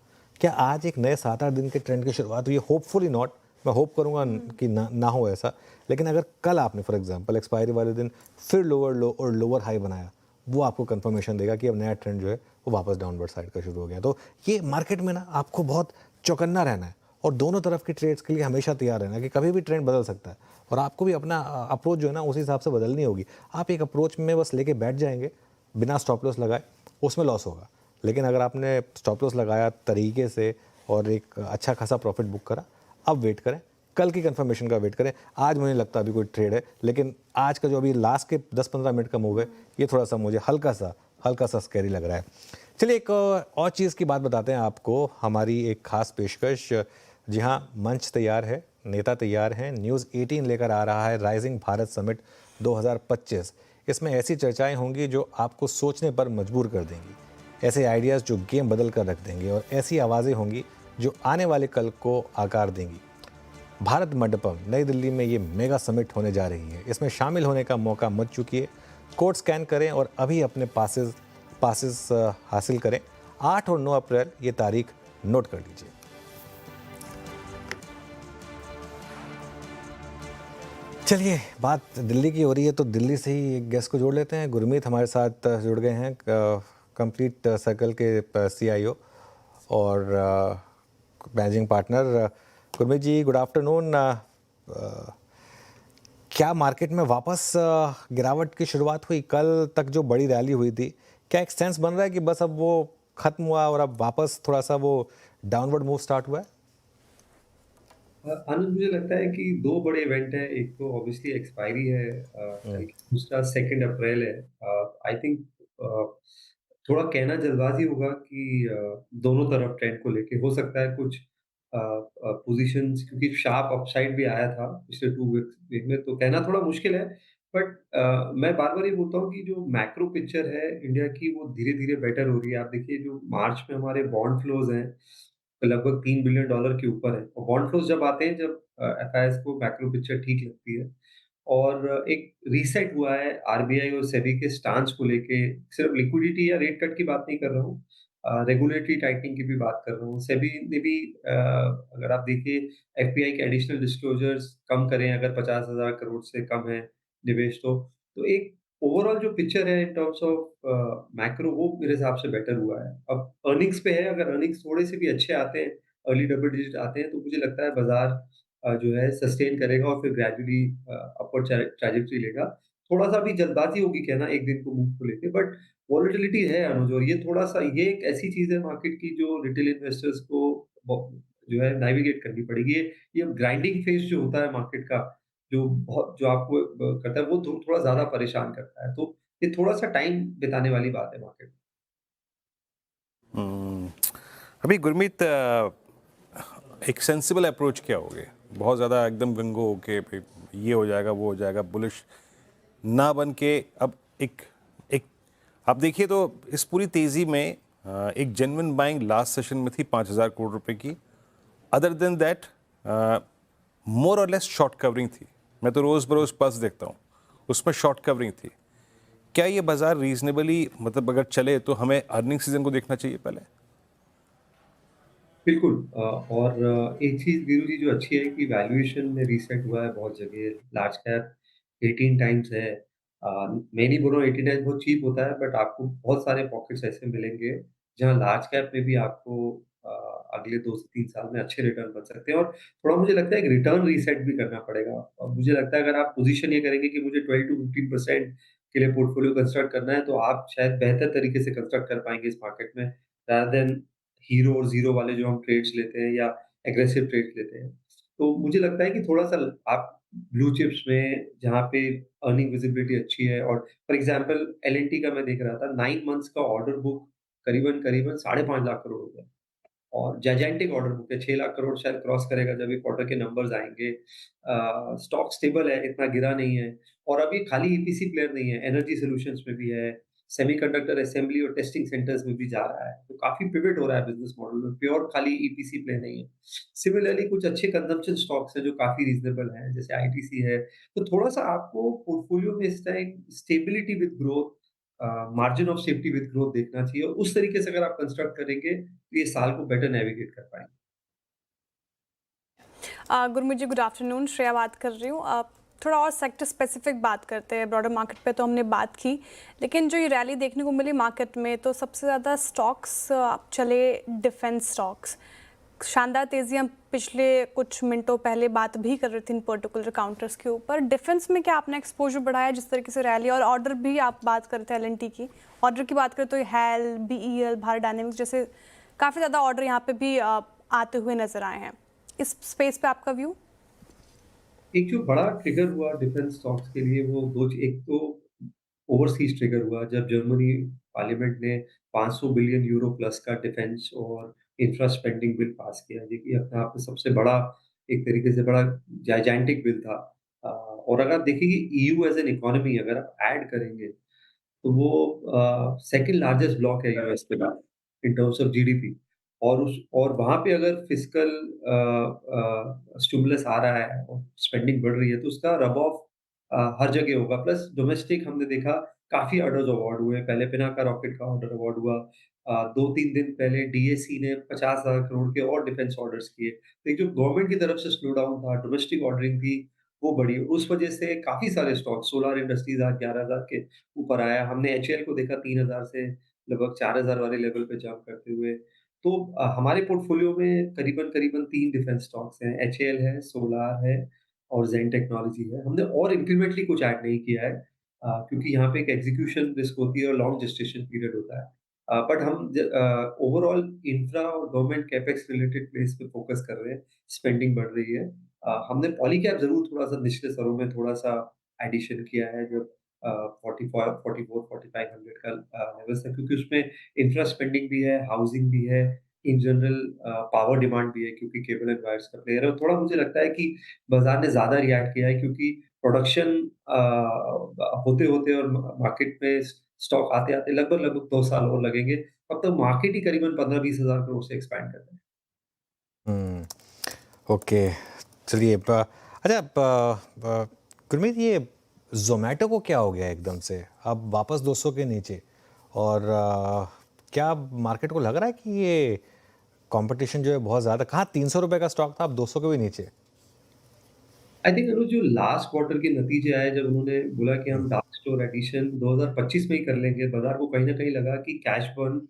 क्या आज एक नए 7-8 दिन के ट्रेंड की शुरुआत हुई है? होपफुली नॉट, मैं होप करूंगा कि ना हो ऐसा। लेकिन अगर कल आपने फॉर एग्जांपल एक्सपायरी वाले दिन फिर लोअर लो और लोअर हाई बनाया, वो आपको कंफर्मेशन देगा कि अब नया ट्रेंड जो है वो वापस डाउनवर्ड साइड का शुरू हो गया। तो ये मार्केट में ना आपको बहुत चौकन्ना रहना है और दोनों तरफ की ट्रेड्स के लिए हमेशा तैयार रहना है कि कभी भी ट्रेंड बदल सकता है, और आपको भी अपना अप्रोच जो है ना उस हिसाब से बदलनी होगी। आप एक अप्रोच में बस लेके बैठ जाएंगे बिना स्टॉप लॉस लगाए, उसमें लॉस होगा। लेकिन अगर आपने स्टॉप लॉस लगाया तरीके से और एक अच्छा खासा प्रॉफिट बुक करा, अब वेट करें, कल की कंफर्मेशन का वेट करें। आज मुझे लगता अभी कोई ट्रेड है, लेकिन आज का जो अभी लास्ट के 10-15 मिनट का मूव है ये थोड़ा सा मुझे हल्का सा स्कैरी लग रहा है। चलिए एक और चीज़ की बात बताते हैं आपको, हमारी एक खास पेशकश। जी हाँ, मंच तैयार है, नेता तैयार हैं। न्यूज़ 18 लेकर आ रहा है राइजिंग भारत समिट 2025। इसमें ऐसी चर्चाएं होंगी जो आपको सोचने पर मजबूर कर देंगी, ऐसे आइडियाज़ जो गेम बदल कर रख देंगे, और ऐसी आवाज़ें होंगी जो आने वाले कल को आकार देंगी। भारत मंडपम नई दिल्ली में ये मेगा समिट होने जा रही है। इसमें शामिल होने का मौका मत चूकिए। कोड स्कैन करें और अभी अपने पासेस हासिल करें। 8 और 9 अप्रैल ये तारीख नोट कर लीजिए। चलिए, बात दिल्ली की हो रही है तो दिल्ली से ही एक गेस्ट को जोड़ लेते हैं। गुरमीत हमारे साथ जुड़ गए हैं, कंप्लीट सर्कल के CIO और मैनेजिंग पार्टनर। गुरमीत जी, गुड आफ्टरनून। क्या मार्केट में वापस गिरावट की शुरुआत हुई? कल तक जो बड़ी रैली हुई थी, क्या एक सेंस बन रहा है कि बस अब वो खत्म हुआ और अब वापस थोड़ा सा वो डाउनवर्ड मूव स्टार्ट हुआ है? अनुज, मुझे लगता है कि 2 बड़े इवेंट हैं। एक तो ऑब्वियसली एक्सपायरी है, एक दूसरा 2 अप्रैल है। आई थिंक थोड़ा कहना जल्दबाजी होगा कि दोनों तरफ ट्रेंड को लेके हो सकता है कुछ पोजीशंस, क्योंकि शार्प अपसाइड भी आया था पिछले 2 वीक में, तो कहना थोड़ा मुश्किल है। बट मैं बार-बार ये बोलता हूँ कि जो मैक्रो पिक्चर है इंडिया की, वो धीरे-धीरे बेटर हो रही है। आप देखिए, जो मार्च में हमारे बॉन्ड फ्लोज़ हैं, लगभग $3 बिलियन के ऊपर है, और बॉन्ड फ्लोज़ जब आते हैं, जब FIs को मैक्रो पिक्चर ठीक लगती है। और एक रीसेट हुआ है आरबीआई और सेबी के स्टांस को लेके। सिर्फ लिक्विडिटी या रेट कट की बात नहीं कर रहा हूँ, रेगुलेटरी टाइटनिंग की भी बात कर रहा हूँ। सेबी ने भी अगर आप देखिए, एफपीआई के एडिशनल डिस्क्लोजर्स कम करें अगर 50,000 करोड़ से कम है निवेश, तो एक ओवरऑल जो पिक्चर है इन टर्म्स ऑफ मैक्रो, वो मेरे हिसाब से बेटर हुआ है। अब अर्निंग्स पे है, अगर अर्निंग्स थोड़े से भी अच्छे आते हैं, अर्ली डबल डिजिट आते हैं, तो मुझे लगता है बाजार जो है सस्टेन करेगा और फिर ग्रेजुअली अपवर्ड ट्रैजेक्टरी लेगा। थोड़ा-सा भी जल्दबाजी होगी कहना एक दिन को मूव को लेके, बट वॉलेटिलिटी है अनुज, और ये थोड़ा-सा ये एक ऐसी चीज़ है मार्केट की जो रिटेल इन्वेस्टर्स को जो है नेविगेट करनी पड़ेगी। ये ग्राइंडिंग फेज जो होता है मार्केट का, जो आपको करता है, वो थोड़ा ज़्यादा परेशान करता है। तो ये थोड़ा-सा टाइम बिताने वाली बात है मार्केट में। अभी गुरमीत, एक सेंसिबल अप्रोच क्या होगे? बहुत ज़्यादा एकदम विंगो होके ये हो जाएगा, वो हो जाएगा, बुलिश ना बन के अब एक आप देखिए तो इस पूरी तेज़ी में एक जेन्युइन बाइंग लास्ट सेशन में थी 5,000 करोड़ रुपए की। अदर देन दैट मोर और लेस शॉर्ट कवरिंग थी। मैं तो रोज़ बरोज़ पल्स देखता हूँ, उसमें शॉर्ट कवरिंग थी। क्या ये बाजार रीजनेबली, मतलब अगर चले तो हमें अर्निंग सीजन को देखना चाहिए पहले? बिल्कुल और एक चीज़ वीरू जी जो अच्छी है कि वैल्यूएशन में रीसेट हुआ है बहुत जगह। लार्ज कैप 18 टाइम्स है। मैं नहीं बोल रहा हूँ 18 टाइम्स बहुत चीप होता है, बट आपको बहुत सारे पॉकेट्स ऐसे मिलेंगे, जहाँ लार्ज कैप में भी आपको अ, अगले 2 से 3 साल में अच्छे रिटर्न बन सकते हैं और थोड़ा मुझे लगता है एक रिटर्न रीसेट भी करना पड़ेगा। और मुझे लगता है अगर आप पोज़ीशन ये करेंगे कि मुझे 12 टू 15% के लिए पोर्टफोलियो कंस्ट्रक्ट करना है, तो आप शायद बेहतर तरीके से कंस्ट्रक्ट कर पाएँगे इस मार्केट में, रादर देन हीरो और ज़ीरो वाले जो हम ट्रेड्स लेते हैं या एग्रेसिव ट्रेड्स लेते हैं। तो मुझे लगता है कि थोड़ा-सा आप ब्लू चिप्स में जहाँ पे अर्निंग विजिबिलिटी अच्छी है और फॉर एग्ज़ाम्पल एल-एन-टी का मैं देख रहा था 9 मंथ्स का ऑर्डर बुक करीबन-करीबन 5.5 लाख करोड़ हो गया और जायजेंटिक ऑर्डर बुक है 6 लाख करोड़ शायद क्रॉस करेगा जब ये क्वार्टर के नंबर्स आएँगे। स्टॉक स्टेबल है, इतना गिरा नहीं है और अभी खाली ईपीसी प्लेयर नहीं है, एनर्जी सॉल्यूशंस में भी है, सेमीकंडक्टर असेंबली और टेस्टिंग सेंटर्स में भी जा रहा है। तो काफ़ी पिवट हो रहा है बिज़नेस मॉडल में, प्योर खाली ईपीसी प्ले नहीं है। सिमिलरली कुछ अच्छे कंजम्पशन स्टॉक्स हैं जो काफ़ी रीज़नेबल हैं, जैसे आईटीसी है। तो थोड़ा-सा आपको पोर्टफोलियो में इस time stability with growth margin of safety with growth देखना चाहिए और उस तरीके से अगर आप कंस्ट्रक्ट करेंगे, तो ये साल को बेटर नेविगेट कर पाएँगे। गुरमीत जी गुड आफ्टरनून, श्रेया बात कर रही हूँ। थोड़ा और सेक्टर स्पेसिफिक बात करते हैं। ब्रॉडर मार्केट पे तो हमने बात की, लेकिन जो ये रैली देखने को मिली मार्केट में, तो सबसे ज़्यादा स्टॉक्स चले डिफेंस स्टॉक्स। शानदार तेज़ी हम पिछले कुछ मिनटों पहले बात भी कर रहे थे इन पर्टिकुलर काउंटर्स के ऊपर। डिफेंस में क्या आपने एक्सपोजर बढ़ाया जिस तरीके से रैली, और ऑर्डर भी आप बात कर रहे थे एल-एन-टी की, ऑर्डर की बात करें तो हैल, बीईएल, भारत डायनेमिक्स जैसे काफ़ी ज़्यादा ऑर्डर यहाँ पे भी आते हुए नजर आए हैं। इस स्पेस पे आपका व्यू? एक जो बड़ा ट्रिगर हुआ डिफेंस स्टॉक्स के लिए वो 2 एक तो ओवरसीज़ ट्रिगर हुआ जब जर्मनी पार्लियामेंट ने 500 बिलियन यूरो प्लस का डिफेंस और इंफ्रा स्पेंडिंग बिल पास किया, जो कि अपने आप में सबसे बड़ा एक तरीके से बड़ा जाइजेंटिक बिल था। और अगर आप देखें कि ईयू एज़ एन इकोनॉमी अगर आप ऐड करेंगे, तो वो सेकंड लार्जेस्ट ब्लॉक है यूएस के बाद इन टर्म्स ऑफ जीडीपी और वहाँ पे अगर फिस्कल स्टिमुलस आ रहा है और स्पेंडिंग बढ़ रही है तो उसका रब ऑफ हर जगह होगा। प्लस डोमेस्टिक हमने देखा काफ़ी ऑर्डर्स अवार्ड हुए। पहले पिनाका रॉकेट का ऑर्डर अवार्ड हुआ। 2-3 दिन पहले डीएसी ने 50,000 करोड़ के और डिफेंस ऑर्डर्स किए। तो एक जो गवर्नमेंट की तरफ से स्लो डाउन था, डोमेस्टिक ऑर्डरिंग थी, वो बढ़ी। उस वजह से काफ़ी सारे स्टॉक सोलर इंडस्ट्रीज़ आज 11,000 के ऊपर आया। हमने एचएएल को देखा 3,000 से लगभग 4,000 वाले लेवल पे जंप करते हुए। तो हमारे पोर्टफोलियो में करीबन-करीबन 3 डिफेंस स्टॉक्स हैं, एचएएल है, सोलार है और ज़ेन टेक्नोलॉजी है। हमने और इंक्रीमेंटली कुछ ऐड नहीं किया है क्योंकि यहाँ पे एक एग्जीक्यूशन रिस्क होती है और लॉन्ग जेस्टेशन पीरियड होता है। बट हम ओवरऑल इंफ्रा और गवर्नमेंट कैपेक्स रिलेटेड प्लेस पे फोकस कर रहे हैं, स्पेंडिंग बढ़ रही है। हमने पॉलीकैप ज़रूर थोड़ा-सा निचले स्तरों में थोड़ा-सा एडिशन किया है जब 44, 4500 का लेवल्स है क्योंकि उसमें इंफ्रा स्पेंडिंग भी है, हाउसिंग भी है, इन जनरल पावर डिमांड भी है क्योंकि केबल एंड वायर्स का प्लेयर है और थोड़ा मुझे लगता है कि बाज़ार ने ज़्यादा रिएक्ट किया है क्योंकि प्रोडक्शन होते-होते और मार्केट में स्टॉक आते-आते लगभग 2 साल और लगेंगे। तब तक मार्केट ही करीबन 15-20 हज़ार करोड़ से एक्सपैंड कर रहा है। ओके, चलिए अच्छा गुरमीत, ये ज़ोमैटो को क्या हो गया एकदम से अब वापस 200 के नीचे? और क्या मार्केट को लग रहा है कि ये कंपटीशन जो है बहुत ज़्यादा, कहाँ 300 रुपए का स्टॉक था अब 200 के भी नीचे? आई थिंक अनुज जो लास्ट क्वार्टर के नतीजे आए जब उन्होंने बोला कि हम डार्क स्टोर एडिशन 2025 में ही कर लेंगे, बाजार को कहीं न कहीं लगा कि कैश बर्न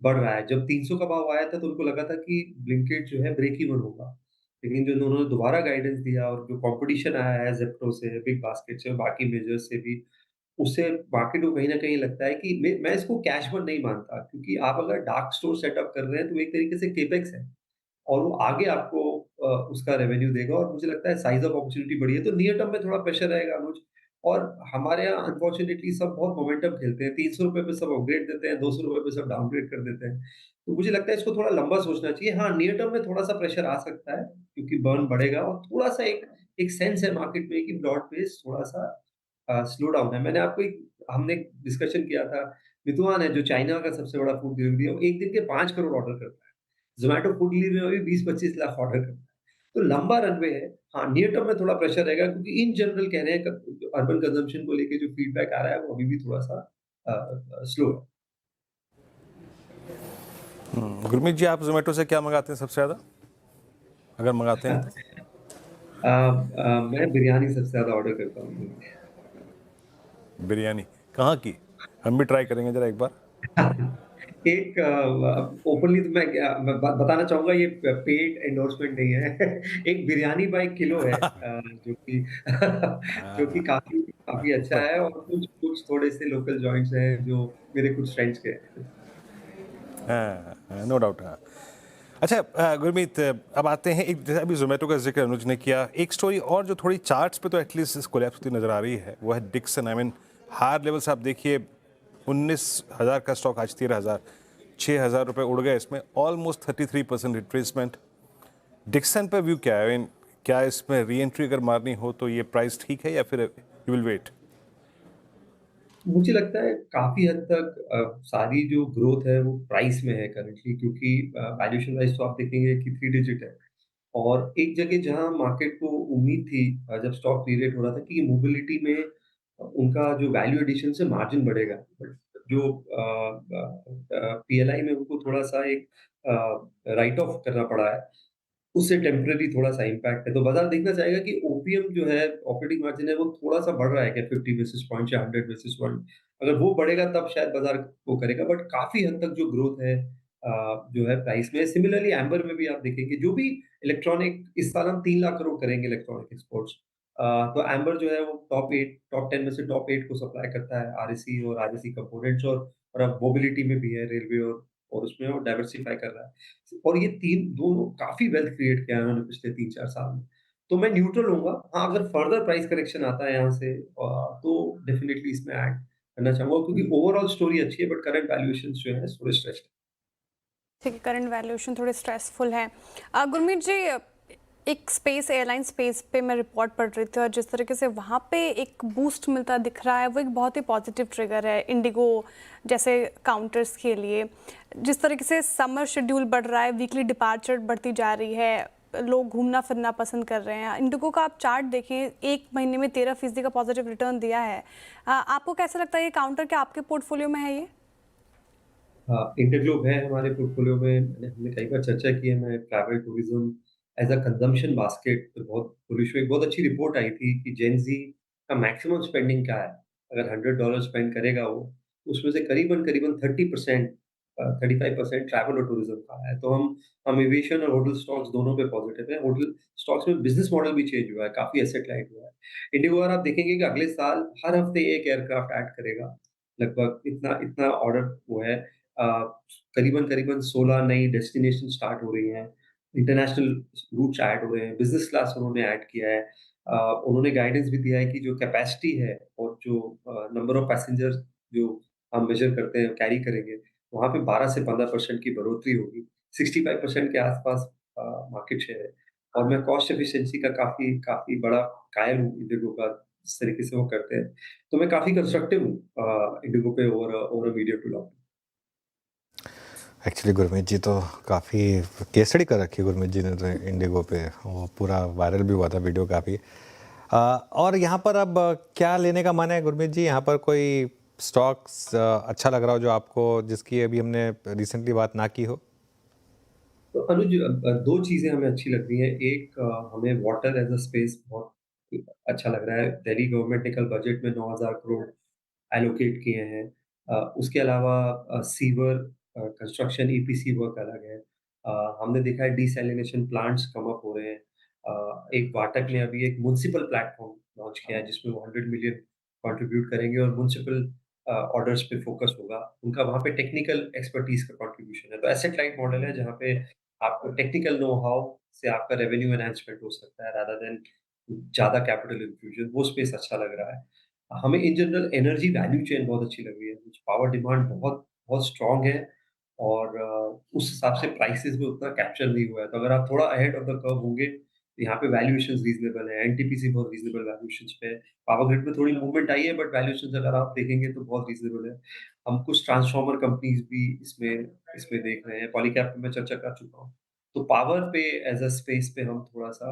बढ़ रहा है। जब 300 का भाव आया था तो उनको लगा था कि ब्लिंकिट जो है ब्रेक इवन होगा। लेकिन जो उन्होंने दोबारा गाइडेंस दिया और जो कॉम्पिटिशन आया है ज़ेप्टो से, बिग बास्केट से और बाकी मेजर्स से भी, उससे मार्केट को कहीं न कहीं लगता है कि मैं इसको कैश बर्न नहीं मानता क्योंकि आप अगर डार्क स्टोर सेटअप कर रहे हैं तो एक तरीके से कैपेक्स है। और वो आगे आपको उसका रेवेन्यू देगा और मुझे लगता है साइज़ ऑफ अपॉर्च्युनिटी बड़ी है, तो नियर टर्म में थोड़ा प्रेशर रहेगा अनुज। और हमारे यहाँ अनफॉर्च्युनेटली सब बहुत मोमेंटम खेलते हैं, ₹300 पे सब अपग्रेड देते हैं, ₹200 पे सब डाउनग्रेड कर देते हैं। तो मुझे लगता है इसको थोड़ा लंबा सोचना चाहिए। हाँ, नियर टर्म में थोड़ा-सा प्रेशर आ सकता है क्योंकि बर्न बढ़ेगा और थोड़ा-सा एक एक सेंस है मार्केट में कि ब्रॉड बेस थोड़ा-सा स्लो डाउन है। मैंने आपको एक हमने डिस्कशन किया था, मितुआन है जो चाइना का सबसे बड़ा फूड डिलीवरी है, वो 1 दिन के 5 करोड़ ऑर्डर करता है। ज़ोमैटो फूड डिलीवरी में भी 20-25 लाख ऑर्डर करता है। तो लंबा रनवे है। हाँ, नियर टर्म में थोड़ा प्रेशर रहेगा क्योंकि इन जनरल कह रहे हैं क अर्बन कंजम्पशन को लेके जो फीडबैक आ रहा है वो अभी भी थोड़ा-सा स्लो है। गुरमीत जी, आप जोमेटो से क्या मंगाते हैं सबसे ज़्यादा, अगर मंगाते हैं तो? मैं बिरयानी सबसे ज़्यादा ऑर्डर करता हूँ। बिरयानी कहाँ की? हम भी ट्राई करेंगे जरा एक बार। एक ओपनली तो मैं बताना चाहूँगा, ये पेड एंडोर्समेंट नहीं है। एक बिरयानी बाय किलो है, जो कि जो कि काफ़ी काफ़ी अच्छा है, और कुछ कुछ थोड़े से लोकल जॉइंट्स हैं जो मेरे कुछ फ्रेंड्स के हैं। हाँ, नो डाउट। हाँ, अच्छा गुरमीत, अब आते हैं एक, जैसे अभी जोमेटो का जिक्र अनुज ने किया, एक स्टोरी और जो थोड़ी चार्ट्स पे तो एटलीस्ट कोलैप्स होती नजर आ रही है, वो है Dixon. I mean higher levels आप देखिए, 19,000 का स्टॉक आज 13,000, 6,000 रुपये उड़ गए इसमें, ऑलमोस्ट 33% रिट्रेसमेंट। डिक्सन पे व्यू क्या है? I mean, क्या इसमें री एंट्री अगर मारनी हो तो ये प्राइस ठीक है या फिर यू विल वेट? मुझे लगता है काफ़ी हद तक सारी जो ग्रोथ है वो प्राइस में है करंटली, क्योंकि वैल्यूएशन वाइज़ तो आप देखेंगे कि 3 डिजिट है। और एक जगह जहाँ मार्केट को उम्मीद थी, जब स्टॉक रीरेट हो रहा था, कि मोबिलिटी में उनका जो वैल्यू एडिशन से मार्जिन बढ़ेगा। बट जो पीएलआई में उनको थोड़ा-सा एक राइट ऑफ करना पड़ा है, उससे टेम्परेरी थोड़ा-सा इम्पैक्ट है। तो बाज़ार देखना चाहेगा कि ओपीएम जो है, ऑपरेटिंग मार्जिन है, वो थोड़ा-सा बढ़ रहा है क्या, 50 बेसिस पॉइंट या 100 बेसिस पॉइंट। अगर वो बढ़ेगा तब शायद बाज़ार वो करेगा, बट काफ़ी हद तक जो ग्रोथ है जो है प्राइस में। सिमिलरली एम्बर में भी आप देखेंगे, जो भी इलेक्ट्रॉनिक, इस साल हम 3 लाख करोड़ करेंगे इलेक्ट्रॉनिक एक्सपोर्ट्स। तो एम्बर जो है वो टॉप 10 में से टॉप 8 को सप्लाई करता है, आरएसी और आरएसी कंपोनेंट्स, और अब मोबिलिटी में भी है, रेलवे और उसमें, और डाइवर्सिफाई कर रहा है। और ये 3 दोनों काफ़ी वेल्थ क्रिएट किया है उन्होंने पिछले 3-4 साल में। तो मैं न्यूट्रल होऊँगा। हाँ, अगर फर्दर प्राइस करेक्शन आता है यहाँ से, तो डेफिनिटली इसमें ऐड करना चाहूँगा, क्योंकि ओवरऑल स्टोरी अच्छी है, बट करंट वैल्यूएशंस जो है थोड़े स्ट्रेस्ड है। ठीक है, करंट वैल्यूएशन थोड़े स्ट्रेसफुल है। गुरमीत जी, एक स्पेस, एयरलाइन स्पेस पे मैं रिपोर्ट पढ़ रही थी, और जिस तरीके से वहाँ पे एक बूस्ट मिलता दिख रहा है, वो एक बहुत ही पॉजिटिव ट्रिगर है इंडिगो जैसे काउंटर्स के लिए। जिस तरीके से समर शेड्यूल बढ़ रहा है, वीकली डिपार्चर बढ़ती जा रही है, लोग घूमना फिरना पसंद कर रहे हैं। इंडिगो का आप चार्ट देखें, एक महीने में 13% का पॉजिटिव रिटर्न दिया है। आपको कैसा लगता है ये काउंटर, क्या आपके पोर्टफोलियो में है ये? इंटरग्लोब है हमारे पोर्टफोलियो में। हमने कई बार चर्चा की है। मैं travel tourism as a consumption basket पे बहुत बुलिश हूँ। एक बहुत अच्छी रिपोर्ट आई थी कि जेन ज़ी का मैक्सिमम स्पेंडिंग क्या है। अगर $100 स्पेंड करेगा वो, उसमें से करीबन-करीबन 30% 35% ट्रैवल और टूरिज्म का है। तो हम एविएशन और होटल स्टॉक्स दोनों पे पॉजिटिव हैं। होटल स्टॉक्स में बिज़नेस मॉडल भी चेंज हुआ है, काफ़ी एसेट लाइट हुआ है। इंडिगो अगर आप देखेंगे कि अगले साल हर हफ्ते एक एयरक्राफ्ट ऐड करेगा। लगभग इतना इतना ऑर्डर वो है। अ, करीबन-करीबन 16 नई डेस्टिनेशन स्टार्ट हो रही हैं। इंटरनेशनल रूट्स ऐड हो रहे हैं, बिज़नेस क्लास उन्होंने ऐड किया है। उन्होंने गाइडेंस भी दिया है कि जो कैपेसिटी है और जो नंबर ऑफ पैसेंजर्स जो हम मेज़र करते हैं, कैरी करेंगे, वहाँ पे 12 से 15% की बढ़ोतरी होगी। 65% के आस-पास मार्केट शेयर है, और मैं कॉस्ट एफिशिएंसी का काफ़ी काफ़ी बड़ा कायल हूँ इंडिगो का, जिस तरीके से वो करते हैं। तो मैं काफ़ी कंस्ट्रक्टिव हूँ इंडिगो पे over a medium to long. Actually Gurmeet ji तो काफ़ी केस स्टडी कर रखी है गुरमीत जी ने तो इंडिगो पे, वो पूरा वायरल भी हुआ था वीडियो काफ़ी। और यहाँ पर अब क्या लेने का मन है गुरमीत जी? यहाँ पर कोई स्टॉक्स अच्छा लग रहा हो जो आपको, जिसकी अभी हमने रिसेंटली बात ना की हो? तो अनुज, 2 चीज़ें हमें अच्छी लग रही हैं। एक, हमें वाटर एज़ अ स्पेस बहुत अच्छा लग रहा है। दिल्ली गवर्नमेंट ने कल बजट में 9,000 करोड़ एलोकेट किए हैं। उसके अलावा सीवर कंस्ट्रक्शन ईपीसी वर्क अलग है। हमने देखा है डिसैलिनेशन प्लांट्स कम अप हो रहे हैं। एक वाटक ने अभी एक म्युनिसिपल प्लेटफ़ॉर्म लॉन्च किया है, जिसमें वो 100 मिलियन कंट्रीब्यूट करेंगे, और म्युनिसिपल ऑर्डर्स पे फ़ोकस होगा। उनका वहाँ पे टेक्निकल एक्सपर्टीज़ का कंट्रीब्यूशन है। तो एसेट लाइट मॉडल है, जहाँ पे आपको टेक्निकल नो हाउ से आपका रेवेन्यू एनहांसमेंट हो सकता है, रादर देन ज़्यादा कैपिटल इन्फ्यूजन। वो स्पेस अच्छा लग रहा है। हमें in general energy value chain बहुत अच्छी लग रही है। पावर डिमांड बहुत बहुत स्ट्रॉन्ग है, और उस हिसाब से प्राइसेज़ भी उतना कैप्चर नहीं हुआ है। तो अगर आप थोड़ा अहेड ऑफ द कर्व होंगे, तो यहाँ पे वैल्यूएशंस रीज़नेबल है। एनटीपीसी बहुत रीज़नेबल वैल्यूएशंस पे है। पावर ग्रिड में थोड़ी मूवमेंट आई है, बट वैल्यूएशंस अगर आप देखेंगे तो बहुत रीज़नेबल है। हम कुछ ट्रांसफॉर्मर कंपनीज़ भी इसमें इसमें देख रहे हैं। पॉलीकैब पे मैं चर्चा कर चुका हूँ। तो पावर पे एज़ अ स्पेस पे हम थोड़ा-सा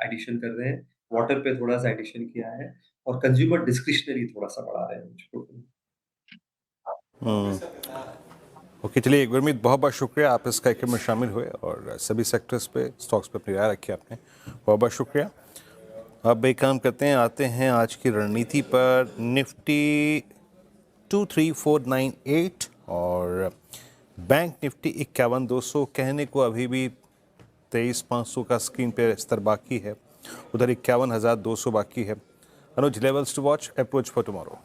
एडिशन कर रहे हैं। वाटर पे थोड़ा-सा एडिशन किया है, और कंज्यूमर डिस्क्रिशनरी थोड़ा-सा बढ़ा रहे हैं। ओके, चलिए गुरमीत, बहुत बहुत शुक्रिया, आप इस कार्यक्रम में शामिल हुए और सभी सेक्टर्स पे, स्टॉक्स पे अपनी राय रखी आपने, बहुत बहुत शुक्रिया। अब एक काम करते हैं, आते हैं आज की रणनीति पर। निफ्टी 23498 और बैंक निफ्टी 51,200, कहने को अभी भी 23,500 का स्क्रीन पे स्तर बाकी है, उधर 51,200 बाकी है। Anuj, levels to watch, approach for tomorrow.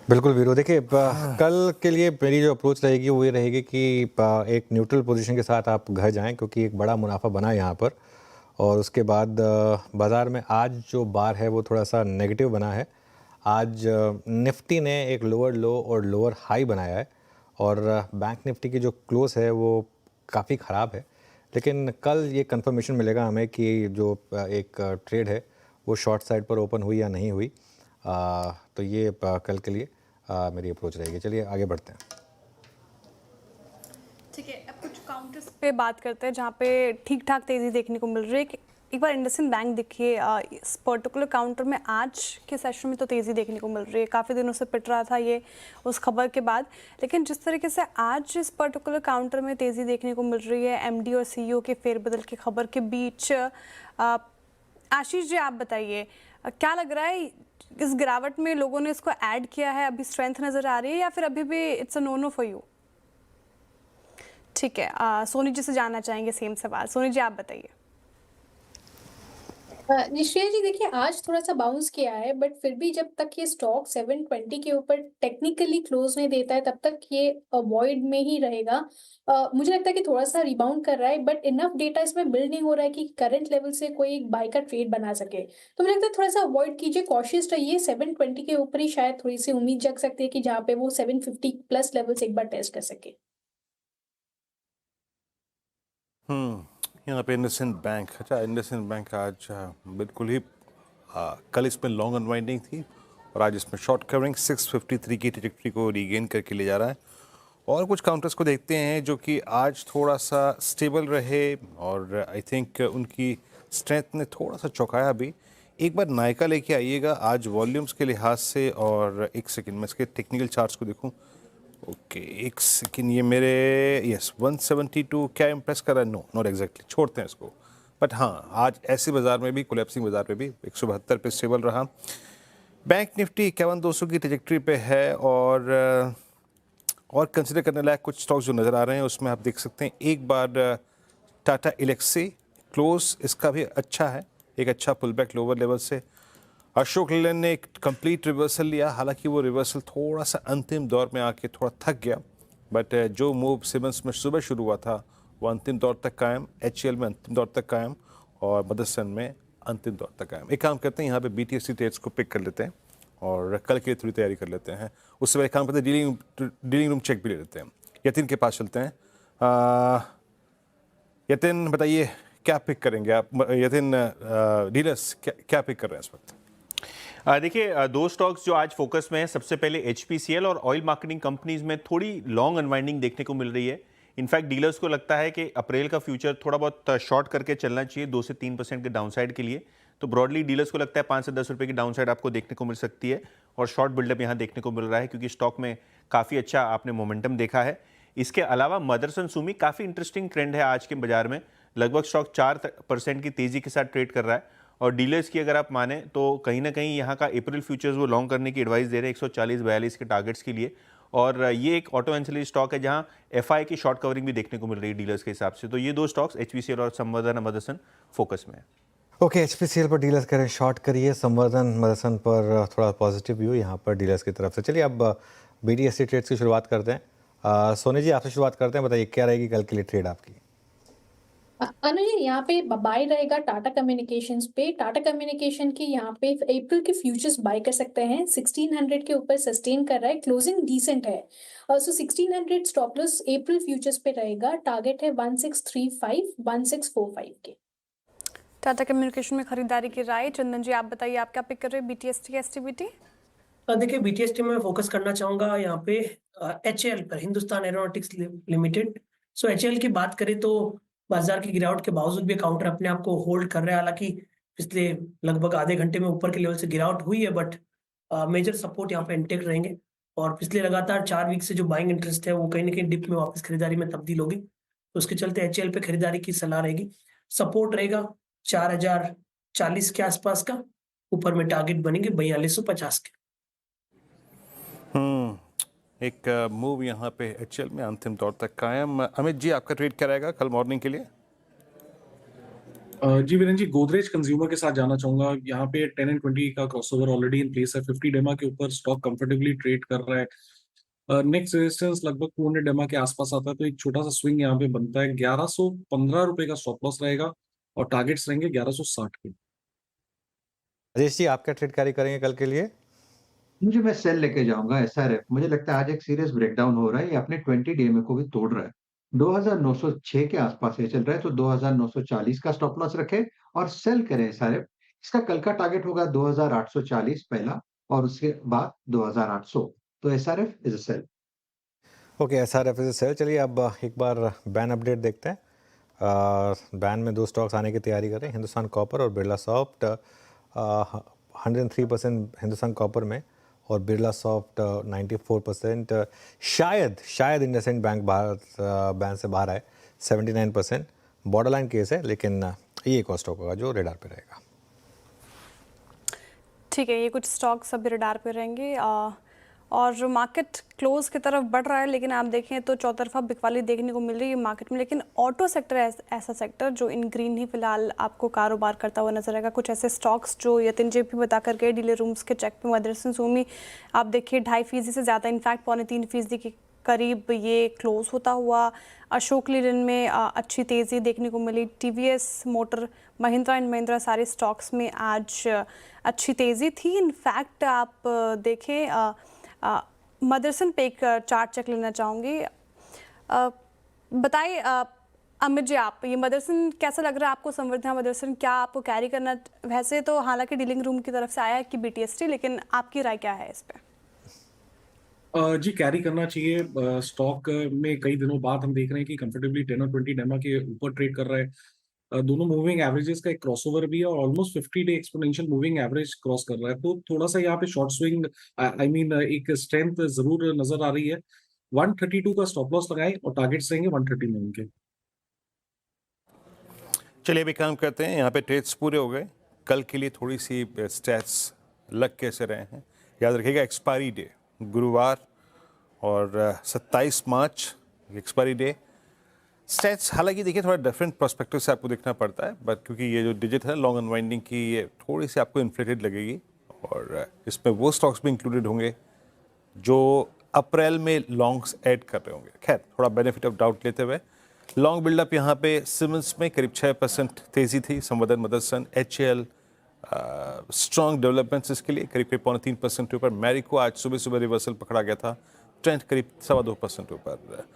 बिल्कुल वीरो, देखिए कल के लिए मेरी जो अप्रोच रहेगी वो ये रहेगी कि एक न्यूट्रल पोजीशन के साथ आप घर जाएं, क्योंकि एक बड़ा मुनाफा बना है यहाँ पर। और उसके बाद बाज़ार में आज जो बार है वो थोड़ा सा नेगेटिव बना है। आज निफ्टी ने एक लोअर लो और लोअर हाई बनाया है और बैंक निफ्टी की जो क्लोज है वो काफ़ी ख़राब है। लेकिन कल ये कंफर्मेशन मिलेगा हमें कि जो एक ट्रेड है वो शॉर्ट साइड पर ओपन हुई या नहीं हुई। तो ये कल के लिए मेरी अप्रोच रहेगी। चलिए आगे बढ़ते हैं। ठीक है, अब कुछ काउंटर्स पे बात करते हैं जहाँ पे ठीक ठाक तेज़ी देखने को मिल रही है। एक बार इंडसइंड बैंक देखिए, इस पर्टिकुलर काउंटर में आज के सेशन में तो तेज़ी देखने को मिल रही है। काफ़ी दिनों से पिट रहा था ये उस खबर के बाद, लेकिन जिस तरीके से आज इस पर्टिकुलर काउंटर में तेज़ी देखने को मिल रही है एमडी और सीईओ के फेरबदल की खबर के बीच, आशीष जी आप बताइए क्या लग रहा है, इस गिरावट में लोगों ने इसको ऐड किया है, अभी स्ट्रेंथ नज़र आ रही है या फिर अभी भी it's a no for you? ठीक है, सोनी जी से जानना चाहेंगे सेम सवाल। सोनी जी आप बताइए। निश्चय जी, देखिए आज थोड़ा सा बाउंस किया है, बट फिर भी जब तक ये स्टॉक 720 के ऊपर टेक्निकली क्लोज नहीं देता है तब तक ये अवॉइड में ही रहेगा। मुझे लगता है कि थोड़ा सा रिबाउंड कर रहा है, बट इनफ डेटा इसमें बिल्ड नहीं हो रहा है कि करंट लेवल से कोई एक बाय का ट्रेड बना सके। तो मुझे लगता है थोड़ा सा अवॉइड कीजिए, कॉशियस रहिए। 720 के ऊपर ही शायद थोड़ी सी उम्मीद जग सकती है कि जहाँ पे वो 750 प्लस लेवल से एक बार टेस्ट कर सके। यहाँ पे इंडसइंड बैंक, अच्छा इंडसइंड बैंक आज बिल्कुल ही कल इसमें लॉन्ग अनवाइंडिंग थी और आज इसमें शॉर्ट कवरिंग 653 की ट्रैजेक्टरी को रीगेन करके ले जा रहा है। और कुछ काउंटर्स को देखते हैं जो कि आज थोड़ा सा स्टेबल रहे और आई थिंक उनकी स्ट्रेंथ ने थोड़ा सा चौंकाया भी। एक बार नायका लेके आइएगा आज वॉल्यूम्स के लिहाज से, और एक सेकंड मैं इसके टेक्निकल चार्ट्स को देखूं। ओके एक सेकंड, ये मेरे यस 172 क्या इम्प्रेस कर रहा है? नो नॉट एग्जैक्टली, छोड़ते हैं इसको। बट हाँ, आज ऐसे बाजार में भी, कोलैप्सिंग बाजार में भी 172 पे स्टेबल रहा। बैंक निफ्टी 51,200 की ट्रैजेक्टरी पे है और कंसिडर करने लायक कुछ स्टॉक्स जो नज़र आ रहे हैं उसमें आप देख सकते हैं। एक बार टाटा एलेक्सी क्लोज इसका भी अच्छा है, एक अच्छा पुलबैक लोअर लेवल से। अशोक लेलैंड ने एक कंप्लीट रिवर्सल लिया, हालांकि वो रिवर्सल थोड़ा सा अंतिम दौर में आके थोड़ा थक गया, बट जो मूव सिमंस में सुबह शुरू हुआ था वो अंतिम दौर तक कायम, एचएल में अंतिम दौर तक कायम और मदरसन में अंतिम दौर तक कायम। एक काम करते हैं, यहाँ पे बीटीएससी ट्रेड्स को पिक कर लेते हैं और कल के लिए थोड़ी तैयारी कर लेते हैं। उससे पहले काम करते हैं, डीलिंग रूम चेक भी ले लेते हैं। यतिन के पास चलते हैं। यतिन बताइए क्या पिक करेंगे आप? यतिन, डीलर्स क्या पिक कर रहे हैं इस वक्त? देखिए दो स्टॉक्स जो आज फोकस में है, सबसे पहले एचपीसीएल और ऑयल मार्केटिंग कंपनीज में थोड़ी लॉन्ग अनवाइंडिंग देखने को मिल रही है। इनफैक्ट डीलर्स को लगता है कि अप्रैल का फ्यूचर थोड़ा बहुत शॉर्ट करके चलना चाहिए 2 से 3% के डाउनसाइड के लिए। तो ब्रॉडली डीलर्स को लगता है 5 से 10 रुपए की डाउनसाइड आपको देखने को मिल सकती है और शॉर्ट बिल्डअप यहाँ देखने को मिल रहा है क्योंकि स्टॉक में काफ़ी अच्छा आपने मोमेंटम देखा है। इसके अलावा मदरसन सुमी काफ़ी इंटरेस्टिंग ट्रेंड है आज के बाजार में, लगभग स्टॉक 4% की तेज़ी के साथ ट्रेड कर रहा है और डीलर्स की अगर आप माने तो कहीं ना कहीं यहाँ का अप्रैल फ्यूचर्स वो लॉन्ग करने की एडवाइस दे रहे हैं 140-42 के टारगेट्स के लिए। और ये एक ऑटो एंसिलरी स्टॉक है जहाँ एफआई की शॉर्ट कवरिंग भी देखने को मिल रही है डीलर्स के हिसाब से। तो ये दो स्टॉक्स एचपीसीएल और संवर्धन मदरसन फोकस में है। ओके, एचपीसीएल पर डीलर्स करें शॉर्ट करिए, संवर्धन मदरसन पर थोड़ा पॉजिटिव व्यू यहाँ पर डीलर्स की तरफ से। चलिए अब बीडीएससी ट्रेड्स की शुरुआत करते हैं। सोनी जी आपसे शुरुआत करते हैं, बताइए क्या रहेगी कल के लिए ट्रेड आपकी? अनुज, यहाँ पे बाय रहेगा टाटा कम्युनिकेशंस पे। टाटा कम्युनिकेशन की यहाँ पे अप्रैल के फ्यूचर्स बाय कर सकते हैं। 1600 के ऊपर सस्टेन कर रहा है, क्लोजिंग डिसेंट है। सो 1600 स्टॉप लॉस अप्रैल फ्यूचर्स पे रहेगा, टारगेट है 1635-1645 के। टाटा कम्युनिकेशन में खरीदारी की राय, चंदन जी आप बताइए आप क्या पिक कर रहे हैं, बीटीएसटी एसटीबीटी? देखिए बीटीएसटी में फोकस करना चाहूंगा यहाँ पे एचएएल पर, हिंदुस्तान एरोनॉटिक्स लिमिटेड। सो एचएएल की बात करें तो बाजार की गिरावट के बावजूद भी काउंटर अपने आप को होल्ड कर रहा है। हालांकि पिछले लगभग आधे घंटे में ऊपर के लेवल से गिरावट हुई है, बट मेजर सपोर्ट यहाँ पे इंटेक्ट रहेंगे। और पिछले लगातार 4 वीक से जो बाइंग इंटरेस्ट है वो कहीं ना कहीं डिप में वापस खरीदारी में तब्दील होगी, तो उसके चलते एचएल पे खरीदारी की सलाह रहेगी। सपोर्ट रहेगा 4040 के आसपास का, ऊपर में टारगेट बनेंगे 4250 के। एक मूव यहाँ पे एचएल में अंतिम दौर तक कायम। अमित जी, आपका ट्रेड क्या रहेगा कल मॉर्निंग के लिए? जी वीरेंद्र जी, गोदरेज कंज्यूमर के साथ जाना चाहूंगा। यहाँ पे 10 एंड 20 का क्रॉसओवर ऑलरेडी इन प्लेस है। 50 डेमा के ऊपर स्टॉक कंफर्टेबली ट्रेड कर रहा है। नेक्स्ट रेजिस्टेंस लगभग 200 डेमा के आसपास आता है, तो एक छोटा सा स्विंग यहाँ पे बनता है। 1115 रुपए का स्टॉप लॉस रहेगा और टारगेट्स रहेंगे 1160 के। राजेश जी, आप क्या ट्रेड कैरी करेंगे कल के लिए? मैं सेल लेके जाऊंगा एसआरएफ। मुझे लगता है आज एक सीरियस ब्रेकडाउन हो रहा है, ये अपने 20 डीएमए को भी तोड़ रहा है। 2906 के आसपास ये चल रहा है, तो 2940 का स्टॉप लॉस रखे और सेल करें एसआरएफ। इसका कल का टारगेट होगा 2840 पहला, और उसके बाद 2800। तो SRF is a sell. Okay, SRF is a sell. चलिए अब एक बार बैन अपडेट देखते हैं। बैन में 2 स्टॉक्स आने की तैयारी कर रहे हैं, हिंदुस्तान कॉपर और बिरला सॉफ्ट। 103% हिंदुस्तान कॉपर में और बिरला सॉफ्ट 94%। शायद इंडसइंड बैंक बैन से बाहर आए, 79%। बॉर्डर लाइन केस है, लेकिन ये एक और स्टॉक होगा जो रेडार पे रहेगा। ठीक है, ये कुछ स्टॉक्स अभी रडार पे रहेंगे। और मार्केट क्लोज की तरफ बढ़ रहा है, लेकिन आप देखें तो चौतरफा बिकवाली देखने को मिल रही है मार्केट में। लेकिन ऑटो सेक्टर ऐसा सेक्टर जो इन ग्रीन ही फिलहाल आपको कारोबार करता हुआ नजर आएगा। कुछ ऐसे स्टॉक्स जो यतिन जी भी बता कर गए, डीलर रूम्स के चेक पे मदरसन सूमी आप देखिए 2.5% से ज़्यादा, इनफैक्ट 2.25% के करीब ये क्लोज होता हुआ। अशोक लीलैंड में अच्छी तेज़ी देखने को मिली। TVS motor, Mahindra and Mahindra, सारे स्टॉक्स में आज अच्छी तेज़ी थी। इनफैक्ट आप देखें मदरसन पे एक चार्ट चेक लेना चाहूँगी। बताइए अमित जी, आप ये मदरसन कैसा लग रहा है आपको? संवर्धना मदरसन क्या आपको कैरी करना? वैसे तो हालांकि डीलिंग रूम की तरफ से आया है कि बीटीएसटी, लेकिन आपकी राय क्या है इस पे? जी, कैरी करना चाहिए। स्टॉक में कई दिनों बाद हम देख रहे हैं कि कंफर्टेबली 10 और 20 डेमा के ऊपर ट्रेड कर रहा है। दोनों मूविंग एवरेजेस का एक क्रॉसओवर भी है और almost 50 day exponential moving average cross कर रहा है, तो थोड़ा सा यहाँ पे शॉर्ट स्विंग एक स्ट्रेंथ जरूर नजर आ रही है। 132 का स्टॉप लॉस लगाएं और टारगेट्स रहेंगे 139 के। चलिए अभी काम करते हैं। यहाँ पे ट्रेड्स पूरे हो गए। कल के लिए थोड़ी सी स्टैट्स लग कैसे रहे हैं याद रखिएगा। एक्सपायरी डे गुरुवार और 27 मार्च एक्सपायरी डे। स्टैट्स हालांकि देखिए थोड़ा डिफरेंट पर्सपेक्टिव से आपको देखना पड़ता है, बट क्योंकि ये जो डिजिट है लॉन्ग अनवाइंडिंग की, ये थोड़ी सी आपको इन्फ्लेटेड लगेगी और इसमें वो स्टॉक्स भी इंक्लूडेड होंगे जो अप्रैल में लॉन्ग्स ऐड कर रहे होंगे। खैर, थोड़ा बेनिफिट ऑफ डाउट लेते हुए लॉन्ग बिल्डअप यहाँ पे सिमेंस में करीब 6% तेज़ी थी। संवर्धन मदरसन, एचएल स्ट्रॉन्ग डेवलपमेंट्स इसके लिए करीब 3.3% के ऊपर। मैरिको आज सुबह सुबह रिवर्सल पकड़ा गया था, ट्रेंड करीब 2.25% ऊपर।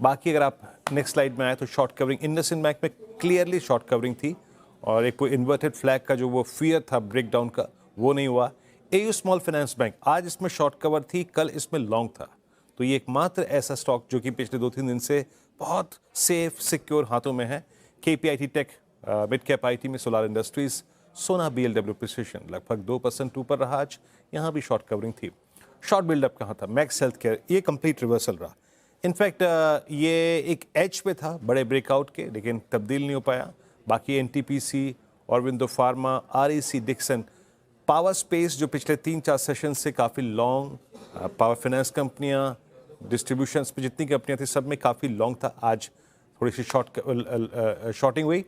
बाकी अगर आप नेक्स्ट स्लाइड में आए तो शॉर्ट कवरिंग इंडसइंड बैंक में क्लियरली शॉर्ट कवरिंग थी और एक कोई इन्वर्टेड फ्लैग का जो वो फियर था ब्रेकडाउन का, वो नहीं हुआ। एयू स्मॉल फाइनेंस बैंक आज इसमें शॉर्ट कवर थी, कल इसमें लॉन्ग था। तो ये एकमात्र ऐसा स्टॉक जो कि पिछले 2-3 दिन से बहुत सेफ सिक्योर हाथों में है। KPIT Tech, mid cap IT में Solar Industries, Sona BLW precision लगभग 2% ऊपर रहा आज, यहाँ भी शॉर्ट कवरिंग थी। शॉर्ट बिल्डअप कहाँ था? मैक्स हेल्थ केयर, ये कंप्लीट रिवर्सल रहा। इनफैक्ट ये एक एज पे था बड़े ब्रेकआउट के, लेकिन तब्दील नहीं हो पाया। बाकी NTPC, Aurobindo Pharma, REC, Dixon, power space जो पिछले 3-4 सेशन से काफ़ी लॉन्ग, पावर फाइनेंस कंपनियां, डिस्ट्रीब्यूशंस पे जितनी कंपनियां थी सब में काफ़ी लॉन्ग था। आज थोड़ी सी शॉर्टिंग हुई।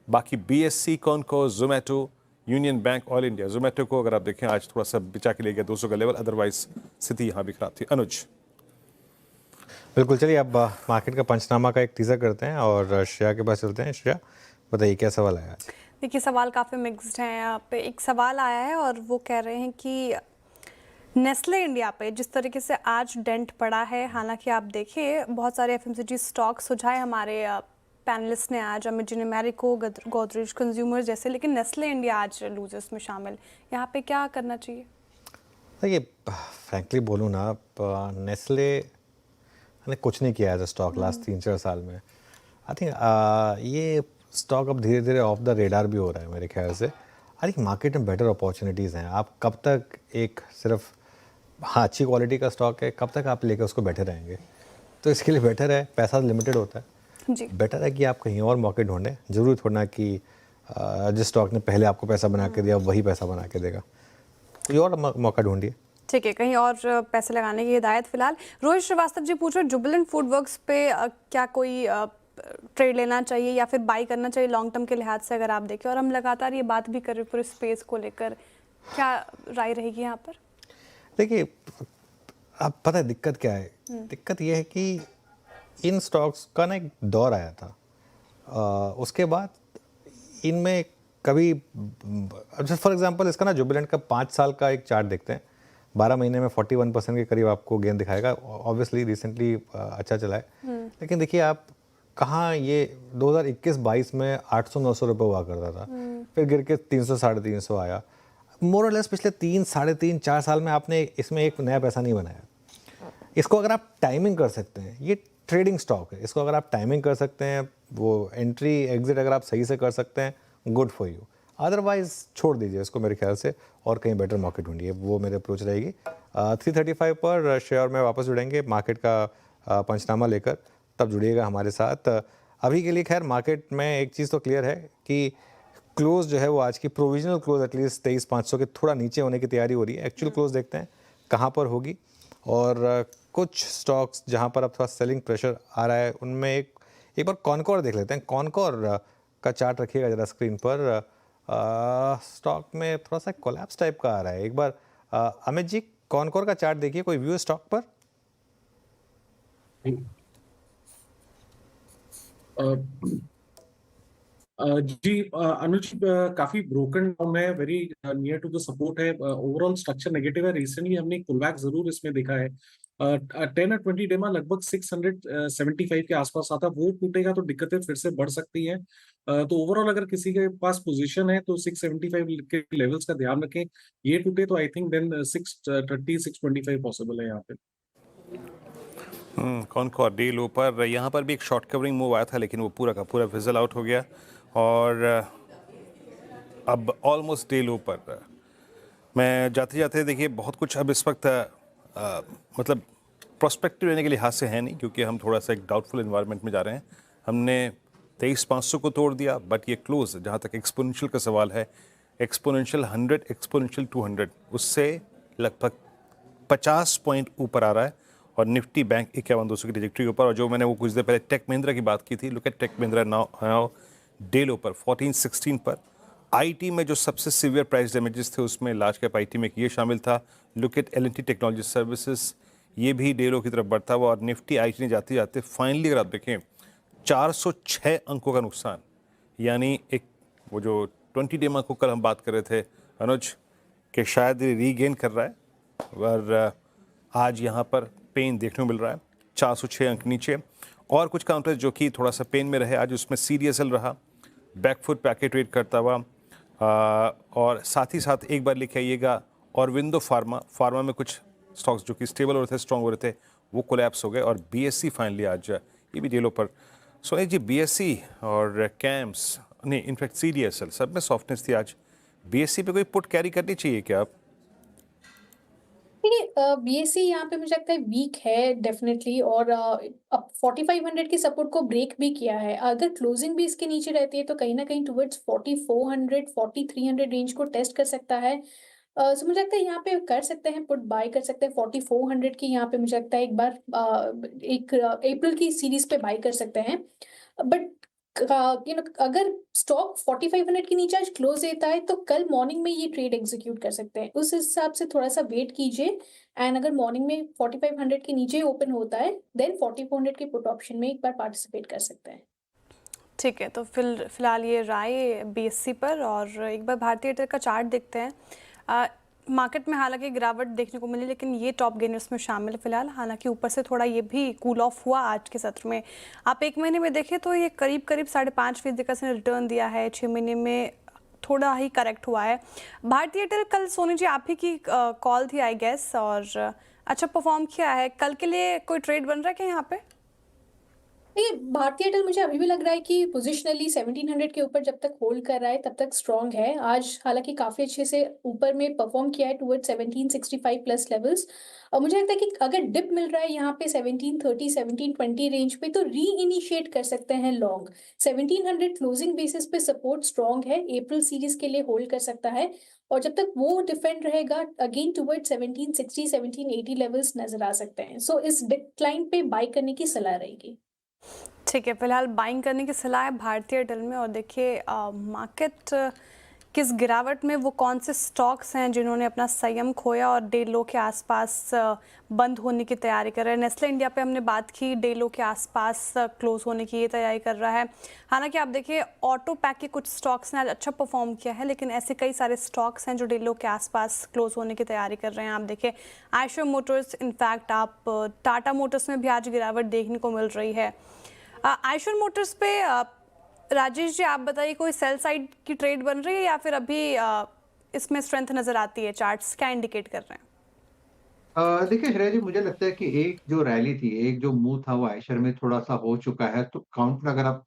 बाकी BSE, Concor, Zomato, Union Bank, all India. Zomato को अगर आप देखें आज थोड़ा सा बिचा के ले गया 200 का लेवल, अदरवाइज स्थिति यहाँ भी खराब थी। अनुज बिल्कुल, चलिए अब मार्केट का पंचनामा का एक टीजर करते हैं और श्रेया के पास चलते हैं। श्रेया, बताइए क्या सवाल आया आज? देखिए, सवाल काफ़ी मिक्स्ड हैं। यहाँ पे एक सवाल आया है और वो कह रहे हैं कि नेस्ले इंडिया पे जिस तरीके से आज डेंट पड़ा है, हालांकि आप देखिए बहुत सारे एफएमसीजी स्टॉक सुझाए हमारे पैनलिस्ट ने आज, अमित जी ने मैरिको, गोदरेज कंज्यूमर जैसे, लेकिन नेस्ले इंडिया आज लूजर्स में शामिल। यहाँ पे क्या करना चाहिए? देखिए, फ्रैंकली बोलूँ ना, नेस्ले ने कुछ नहीं किया एज अ स्टॉक लास्ट 3-4 साल में। आई थिंक ये स्टॉक अब धीरे धीरे ऑफ द रेडार भी हो रहा है मेरे ख्याल से। आई थिंक मार्केट में बेटर अपॉर्चुनिटीज़ हैं। आप कब तक एक सिर्फ हाँ अच्छी क्वालिटी का स्टॉक है, कब तक आप लेकर उसको बैठे रहेंगे? तो इसके लिए बेटर है, पैसा लिमिटेड होता है, जी बेटर है कि आप कहीं और मौके ढूंढें। जरूरी थोड़ा ना कि जिस स्टॉक ने पहले आपको पैसा बना के दिया वही पैसा बना के देगा, कोई और मौका ढूंढिए। ठीक है, कहीं और पैसे लगाने की हिदायत फिलहाल। रोहित श्रीवास्तव जी पूछ रहे जुबिलेंट फूड वर्क्स पे क्या कोई ट्रेड लेना चाहिए या फिर बाई करना चाहिए लॉन्ग टर्म के लिहाज से अगर आप देखें, और हम लगातार ये बात भी कर रहे पूरे स्पेस को लेकर, क्या राय रहेगी यहाँ पर? देखिए आप पता है दिक्कत क्या है, दिक्कत ये है कि इन स्टॉक्स का ना एक दौर आया था, उसके बाद इनमें कभी फॉर एग्जांपल इसका ना जुबिलेंट का 5 साल का एक चार्ट देखते हैं, 12 महीने में 41% के करीब आपको गेन दिखाएगा। ऑब्वियसली रिसेंटली अच्छा चला है, लेकिन देखिए आप कहाँ ये 2021-22 में 800-900 रुपये हुआ करता था, फिर गिर के 300-350 आया। मोर और लेस पिछले 3-3.5-4 साल में आपने इसमें एक नया पैसा नहीं बनाया। इसको अगर आप टाइमिंग कर सकते हैं, ये ट्रेडिंग स्टॉक है, इसको अगर आप टाइमिंग कर सकते हैं, वो एंट्री एग्जिट अगर आप सही से कर सकते हैं, गुड फॉर यू। अदरवाइज छोड़ दीजिए इसको मेरे ख्याल से, और कहीं बेटर मार्केट ढूंढिए, वो मेरे अप्रोच रहेगी। 335 पर शेयर में वापस जुड़ेंगे मार्केट का पंचनामा लेकर, तब जुड़िएगा हमारे साथ। अभी के लिए खैर मार्केट में एक चीज़ तो क्लियर है कि क्लोज जो है वो आज की प्रोविजनल क्लोज एटलीस्ट 23,500 के थोड़ा नीचे होने की तैयारी हो रही है। एक्चुअल क्लोज देखते हैं कहाँ पर होगी, और कुछ स्टॉक्स जहाँ पर अब थोड़ा सेलिंग प्रेशर आ रहा है उनमें एक बार कॉनकोर देख लेते हैं। कॉनकोर का चार्ट रखिएगा ज़रा स्क्रीन पर। स्टॉक में थोड़ा सा कोलैप्स टाइप का आ रहा है। एक बार अमित जी कॉनकोर का चार्ट देखिए, कोई व्यू स्टॉक पर? जी अनुज, काफी ब्रोकन डाउन है, very near to the support है, ओवरऑल स्ट्रक्चर नेगेटिव है। रिसेंटली हमने एक पुलबैक जरूर इसमें देखा है। 10 और 20 डे में लगभग 675 के आसपास आता, वो टूटेगा तो दिक्कतें फिर से बढ़ सकती हैं। तो ओवरऑल अगर किसी के पास पोजीशन है तो 675 के लेवल्स का ध्यान रखें। ये टूटे तो आई थिंक देन 630 625 पॉसिबल है यहाँ पे। कॉनकोर डे लो पर, यहाँ पर भी एक शॉर्ट कवरिंग मूव आया था, लेकिन वो पूरा का पूरा फिजल आउट हो गया, और अब ऑलमोस्ट डे लो पर। मैं जाते जाते देखिए बहुत कुछ अब इस वक्त मतलब प्रोस्पेक्टिव लेने के लिहाज से है नहीं, क्योंकि हम थोड़ा सा एक डाउटफुल एनवायरनमेंट में जा रहे हैं। हमने 23,500 को तोड़ दिया, बट ये क्लोज जहाँ तक एक्सपोनेंशियल का सवाल है, एक्सपोनेंशियल 100, एक्सपोनेंशियल 200, उससे लगभग 50 पॉइंट ऊपर आ रहा है, और निफ्टी बैंक 51,200 की ट्रैजेक्टरी ऊपर। और जो मैंने वो कुछ देर पहले टेक महिंद्रा की बात की थी, look at Tech Mahindra now day low पर 1416 पर। आईटी में जो सबसे सीवियर प्राइस डैमेजेस थे उसमें लार्ज कैप आईटी में ये शामिल था। Look at L&T technology services, ये भी डे लो की तरफ बढ़ता हुआ, और निफ्टी आईटी ने जाते जाते फाइनली अगर आप देखें 406 अंकों का नुकसान, यानी एक वो जो 20 डे को कल हम बात कर रहे थे अनुज कि शायद रीगेन कर रहा है, और आज यहाँ पर पेन देखने को मिल रहा है, 406 अंक नीचे। और कुछ काउंटर्स जो कि थोड़ा सा पेन में रहे आज, उसमें सीडीएसएल रहा, बैकफुट पैकेट ट्रेड करता हुआ, और साथ ही साथ एक बार लिखे आइएगा ऑरबिंदो फार्मा में कुछ स्टॉक्स जो कि स्टेबल हो रहे थे, स्ट्रॉन्ग हो रहे थे, वो कोलैप्स हो गए। और बीएससी फाइनली आज ये भी डेलो पर। सो जी बीएससी और कैम्स नहीं, इनफैक्ट सीडीएसएल सब में सॉफ्टनेस थी आज। बीएससी पे कोई पुट कैरी करनी चाहिए क्या आप? बीएससी यहाँ पे मुझे लगता है वीक है डेफिनेटली, और अब 4500 की सपोर्ट को ब्रेक भी किया है। अगर क्लोजिंग भी इसके नीचे रहती है तो कहीं ना कहीं टुवर्ड्स 4400 4300 रेंज को टेस्ट कर सकता है। सो मुझे लगता है यहाँ पे कर सकते हैं, पुट बाय कर सकते हैं 4400 की। यहाँ पे मुझे लगता है एक बार एक अप्रैल की सीरीज पे बाय कर सकते हैं। बट अगर स्टॉक 4500 के नीचे आज क्लोज देता है तो कल मॉर्निंग में ये ट्रेड एग्जीक्यूट कर सकते हैं। उस हिसाब से थोड़ा सा वेट कीजिए, एंड अगर मॉर्निंग में 4500 के नीचे ओपन होता है देन 4400 के पुट ऑप्शन में एक बार पार्टिसिपेट कर सकते हैं। ठीक है, तो फिलहाल ये राय बीएससी पर। और एक बार भारतीय एयरटेल का चार्ट देखते हैं। मार्केट में हालांकि गिरावट देखने को मिली, लेकिन ये टॉप गेनर्स में शामिल फिलहाल। हालांकि ऊपर से थोड़ा ये भी कूल ऑफ हुआ आज के सत्र में। आप एक महीने में देखें तो ये करीब 5.5% का इसने रिटर्न दिया है। 6 महीने में थोड़ा ही करेक्ट हुआ है। भारतीय एयरटेल कल सोनी जी आप ही की कॉल थी आई गेस, और अच्छा परफॉर्म किया है। कल के लिए कोई ट्रेड बन रहा है क्या यहाँ पे? देखिए भारतीय एयरटेल मुझे अभी भी लग रहा है कि पोजिशनली 1700 के ऊपर जब तक होल्ड कर रहा है तब तक स्ट्रांग है। आज हालांकि काफी अच्छे से ऊपर में परफॉर्म किया है टुवर्ड 1765 प्लस लेवल्स। और मुझे लगता है कि अगर डिप मिल रहा है यहाँ पे 1730 1720 रेंज पे तो री इनिशिएट कर सकते हैं लॉन्ग। 1700 क्लोजिंग बेसिस पे सपोर्ट स्ट्रांग है, अप्रैल सीरीज के लिए होल्ड कर सकता है। और जब तक वो डिफेंड रहेगा अगेन टुवर्ड 1760 1780 लेवल्स नजर आ सकते हैं। सो इस डिक्लाइन पे बाय करने की सलाह रहेगी। ठीक है, फिलहाल बाइंग करने की सलाह है भारतीय एयरटेल में। और देखिए मार्केट किस गिरावट में, वो कौन से स्टॉक्स हैं जिन्होंने अपना संयम खोया और डे लो के आसपास बंद होने की तैयारी कर रहे हैं। नेस्ले इंडिया पे हमने बात की, डे लो के आसपास क्लोज होने की ये तैयारी कर रहा है। हालांकि आप देखिए ऑटो पैक के कुछ स्टॉक्स ने आज अच्छा परफॉर्म किया है, लेकिन ऐसे कई सारे स्टॉक्स हैं जो डे लो के आसपास क्लोज होने की तैयारी कर रहे हैं। आप देखिए आयशर मोटर्स, इनफैक्ट आप टाटा मोटर्स में भी आज गिरावट देखने को मिल रही है। आयशर मोटर्स पे राजेश जी आप बताइए, कोई सेल साइड की ट्रेड बन रही है या फिर अभी इसमें स्ट्रेंथ नजर आती है? चार्ट्स क्या इंडिकेट कर रहे हैं? देखिए श्रेया जी, मुझे लगता है कि एक जो रैली थी, एक जो मूव था वो आयशर में थोड़ा सा हो चुका है। तो काउंटर अगर आप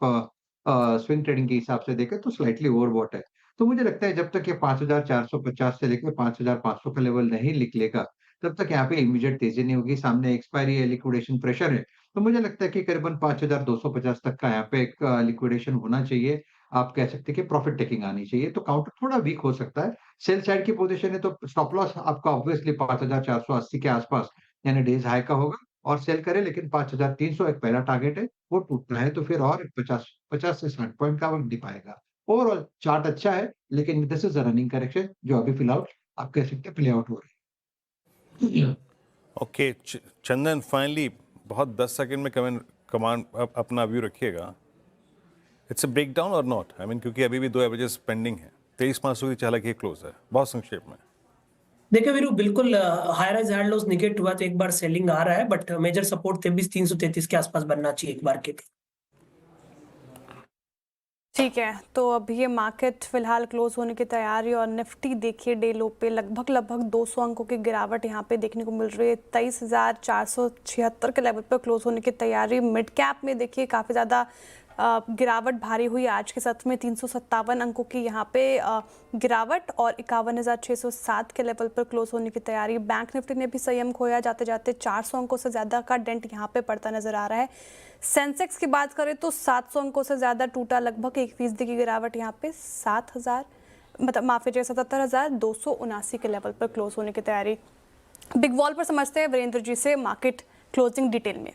स्विंग ट्रेडिंग के हिसाब से देखें तो स्लाइटली ओवरबॉट है। तो मुझे लगता है जब तक ये 5450 से लेकर 5500 का लेवल नहीं निकलेगा, तब तक यहाँ पे इमीडिएट तेजी नहीं होगी। सामने एक्सपायरी है, लिक्विडेशन प्रेशर है। तो मुझे लगता है कि करीबन 5250 तक का यहाँ पे एक लिक्विडेशन होना चाहिए। आप कह सकते हैं कि प्रॉफिट टेकिंग आनी चाहिए। तो काउंटर थोड़ा वीक हो सकता है। सेल साइड की पोजीशन है तो स्टॉप लॉस आपका ऑब्वियसली 5480 के आसपास यानी डेज हाई का होगा और सेल करे, लेकिन 5300 एक पहला टारगेट है, वो टूटना है तो फिर और 50 से 60 पॉइंट का वक्त पाएगा। ओवरऑल चार्ट अच्छा है, लेकिन this is a running correction जो अभी फिलहाल आप कह सकते हैं प्ले आउट हो रही है। ओके चंदन, फाइनली बहुत 10 सेकंड में कमांड अपना व्यू रखिएगा। इट्स अ ब्रेक डाउन और नॉट, आई मीन क्योंकि अभी भी दो एवरेजेस पेंडिंग है। 23,500 की चालाकी क्लोज है। बहुत संक्षेप में देखिए वीरू, बिल्कुल high rise high loss negate हुआ तो एक बार सेलिंग आ रहा है, बट मेजर सपोर्ट 23,333 के आसपास बनना चाहिए एक बार के लिए। ठीक है, तो अभी ये मार्केट फिलहाल क्लोज होने की तैयारी। और निफ्टी देखिए डे लो पे लगभग 200 अंकों की गिरावट यहाँ पे देखने को मिल रही है। 23,476 के लेवल पर क्लोज होने की तैयारी। मिड कैप में देखिए काफ़ी ज़्यादा गिरावट भारी हुई आज के सत्र में। 357 अंकों की यहाँ पे गिरावट और 51,607 के लेवल पर क्लोज होने की तैयारी। बैंक निफ्टी ने भी संयम खोया, जाते जाते 400 अंकों से ज़्यादा का डेंट यहाँ पे पड़ता नजर आ रहा है। सेंसेक्स की बात करें तो 700 अंकों से ज़्यादा टूटा, लगभग 1% की गिरावट यहाँ पे 77,279 के लेवल पर क्लोज होने की तैयारी। बिग वॉल पर समझते हैं वीरेंद्र जी से मार्केट क्लोजिंग डिटेल में।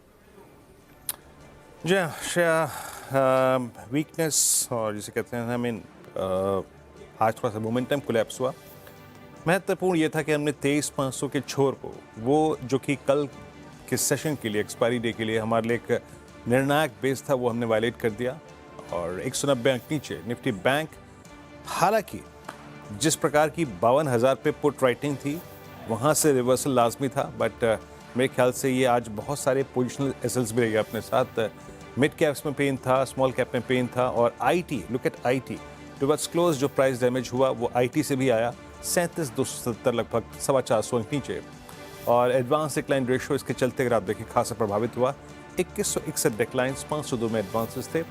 जी वीकनेस और जिसे कहते हैं, आई मीन आज थोड़ा सा मोमेंटम कोलैप्स हुआ। महत्वपूर्ण ये था कि हमने 23,500 के छोर को, वो जो कि कल के सेशन के लिए, एक्सपायरी डे के लिए हमारे लिए एक निर्णायक बेस था, वो हमने वायलेट कर दिया। और 190 अंक नीचे निफ्टी बैंक, हालांकि जिस प्रकार की 52,000 पे पुट राइटिंग थी वहाँ से रिवर्सल लाजमी था, बट मेरे ख्याल से ये आज बहुत सारे पोजिशनल एसेट्स भी रह गए अपने साथ। मिड कैप्स में पेन था, स्मॉल कैप में पेन था। और IT, look at IT towards close जो प्राइस डैमेज हुआ वो आईटी से भी आया। 37,270 लगभग 425 अंक नीचे। और एडवांस डिक्लाइन रेशियो इसके चलते अगर आप देखें खासा प्रभावित हुआ। 2161 डिक्लाइंस, 502 में एडवांसेस थे।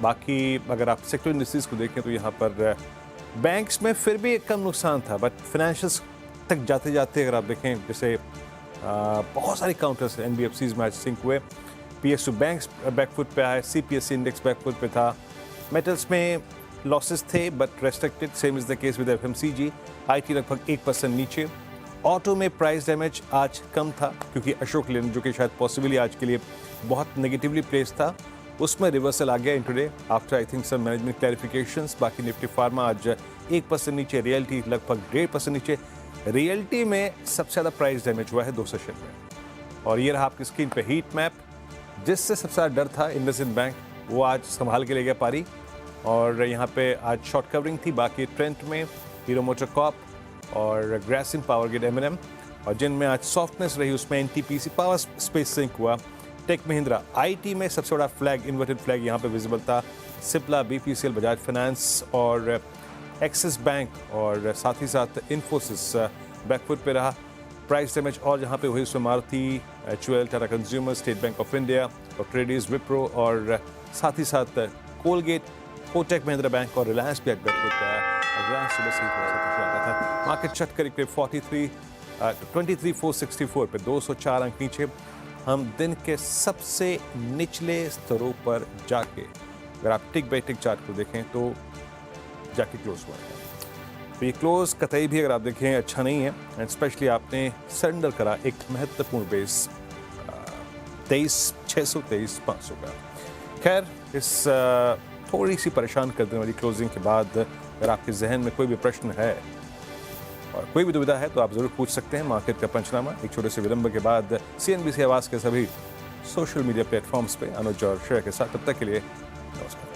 बाकी अगर आप सेक्टर इंडस्ट्रीज को देखें तो यहाँ पर बैंक्स में फिर भी एक कम नुकसान था, बट फाइनेंशियल्स तक जाते जाते अगर आप देखें, जैसे बहुत सारे काउंटर्स एनबीएफसीज में आज सिंक हुए। पीएसयू बैंक्स बैकफुट पे आए, सीपीएससी इंडेक्स बैकफुट पे था। मेटल्स में लॉसेस थे but restricted, same is the case with FMCG. IT लगभग 1% नीचे। ऑटो में प्राइस डैमेज आज कम था क्योंकि अशोक लेलैंड जो कि शायद पॉसिबली आज के लिए बहुत नेगेटिवली प्लेस था, उसमें रिवर्सल आ गया intraday after I think some management clarifications. बाकी निफ्टी फार्मा आज 1% नीचे, रियल्टी लगभग 1.5% नीचे। रियल्टी में सबसे ज़्यादा प्राइस डैमेज हुआ है 2 सेशन में। और ये रहा आपकी स्क्रीन पे हीट मैप, जिससे सबसे ज़्यादा डर था इंडसइंड बैंक, वो आज संभाल के ले गया पारी। और यहाँ पे आज शॉर्ट कवरिंग थी। बाकी ट्रेंट में हीरो मोटर कॉप और ग्रासिम पावर ग्रिड एमएनएम, और जिनमें आज सॉफ्टनेस रही उसमें एनटीपीसी पावर स्पेस सिंक हुआ। टेक महिंद्रा, आईटी में सबसे बड़ा फ्लैग, इन्वर्टेड फ्लैग यहाँ पे विजिबल था। सिप्ला, बीपीसीएल, बजाज फाइनेंस और एक्सिस बैंक और साथ ही साथ इन्फोसिस बैकफुट पे रहा। प्राइस डैमेज और जहाँ पे हुई उसमें Maruti, HUL, Tata consumer, state bank of India और ट्रेडीज, विप्रो और साथ ही साथ कोलगेट, कोटक महिंद्रा बैंक और रिलायंस भी अकबर रिलायंस सुबह से ही थोड़ा सा पीछे आ रहा था। मार्केट शट करीब 23,464 पे 204 अंक नीचे। हम दिन के सबसे निचले स्तरों पर जाके, अगर आप टिक बाई टिक चार्ट को देखें तो जाके क्लोज हुआ है। तो ये क्लोज कतई भी अगर आप देखें अच्छा नहीं है, एंड स्पेशली आपने सरेंडर करा एक महत्वपूर्ण बेस 23,623,500 का। खैर, इस थोड़ी सी परेशान कर देने वाली क्लोजिंग के बाद अगर आपके जहन में कोई भी प्रश्न है और कोई भी दुविधा है तो आप ज़रूर पूछ सकते हैं। मार्केट का पंचनामा एक छोटे से विलंब के बाद CNBC आवाज़ के सभी सोशल मीडिया प्लेटफॉर्म्स पे अनुज और श्रेया के साथ। तब तक के लिए नमस्कार।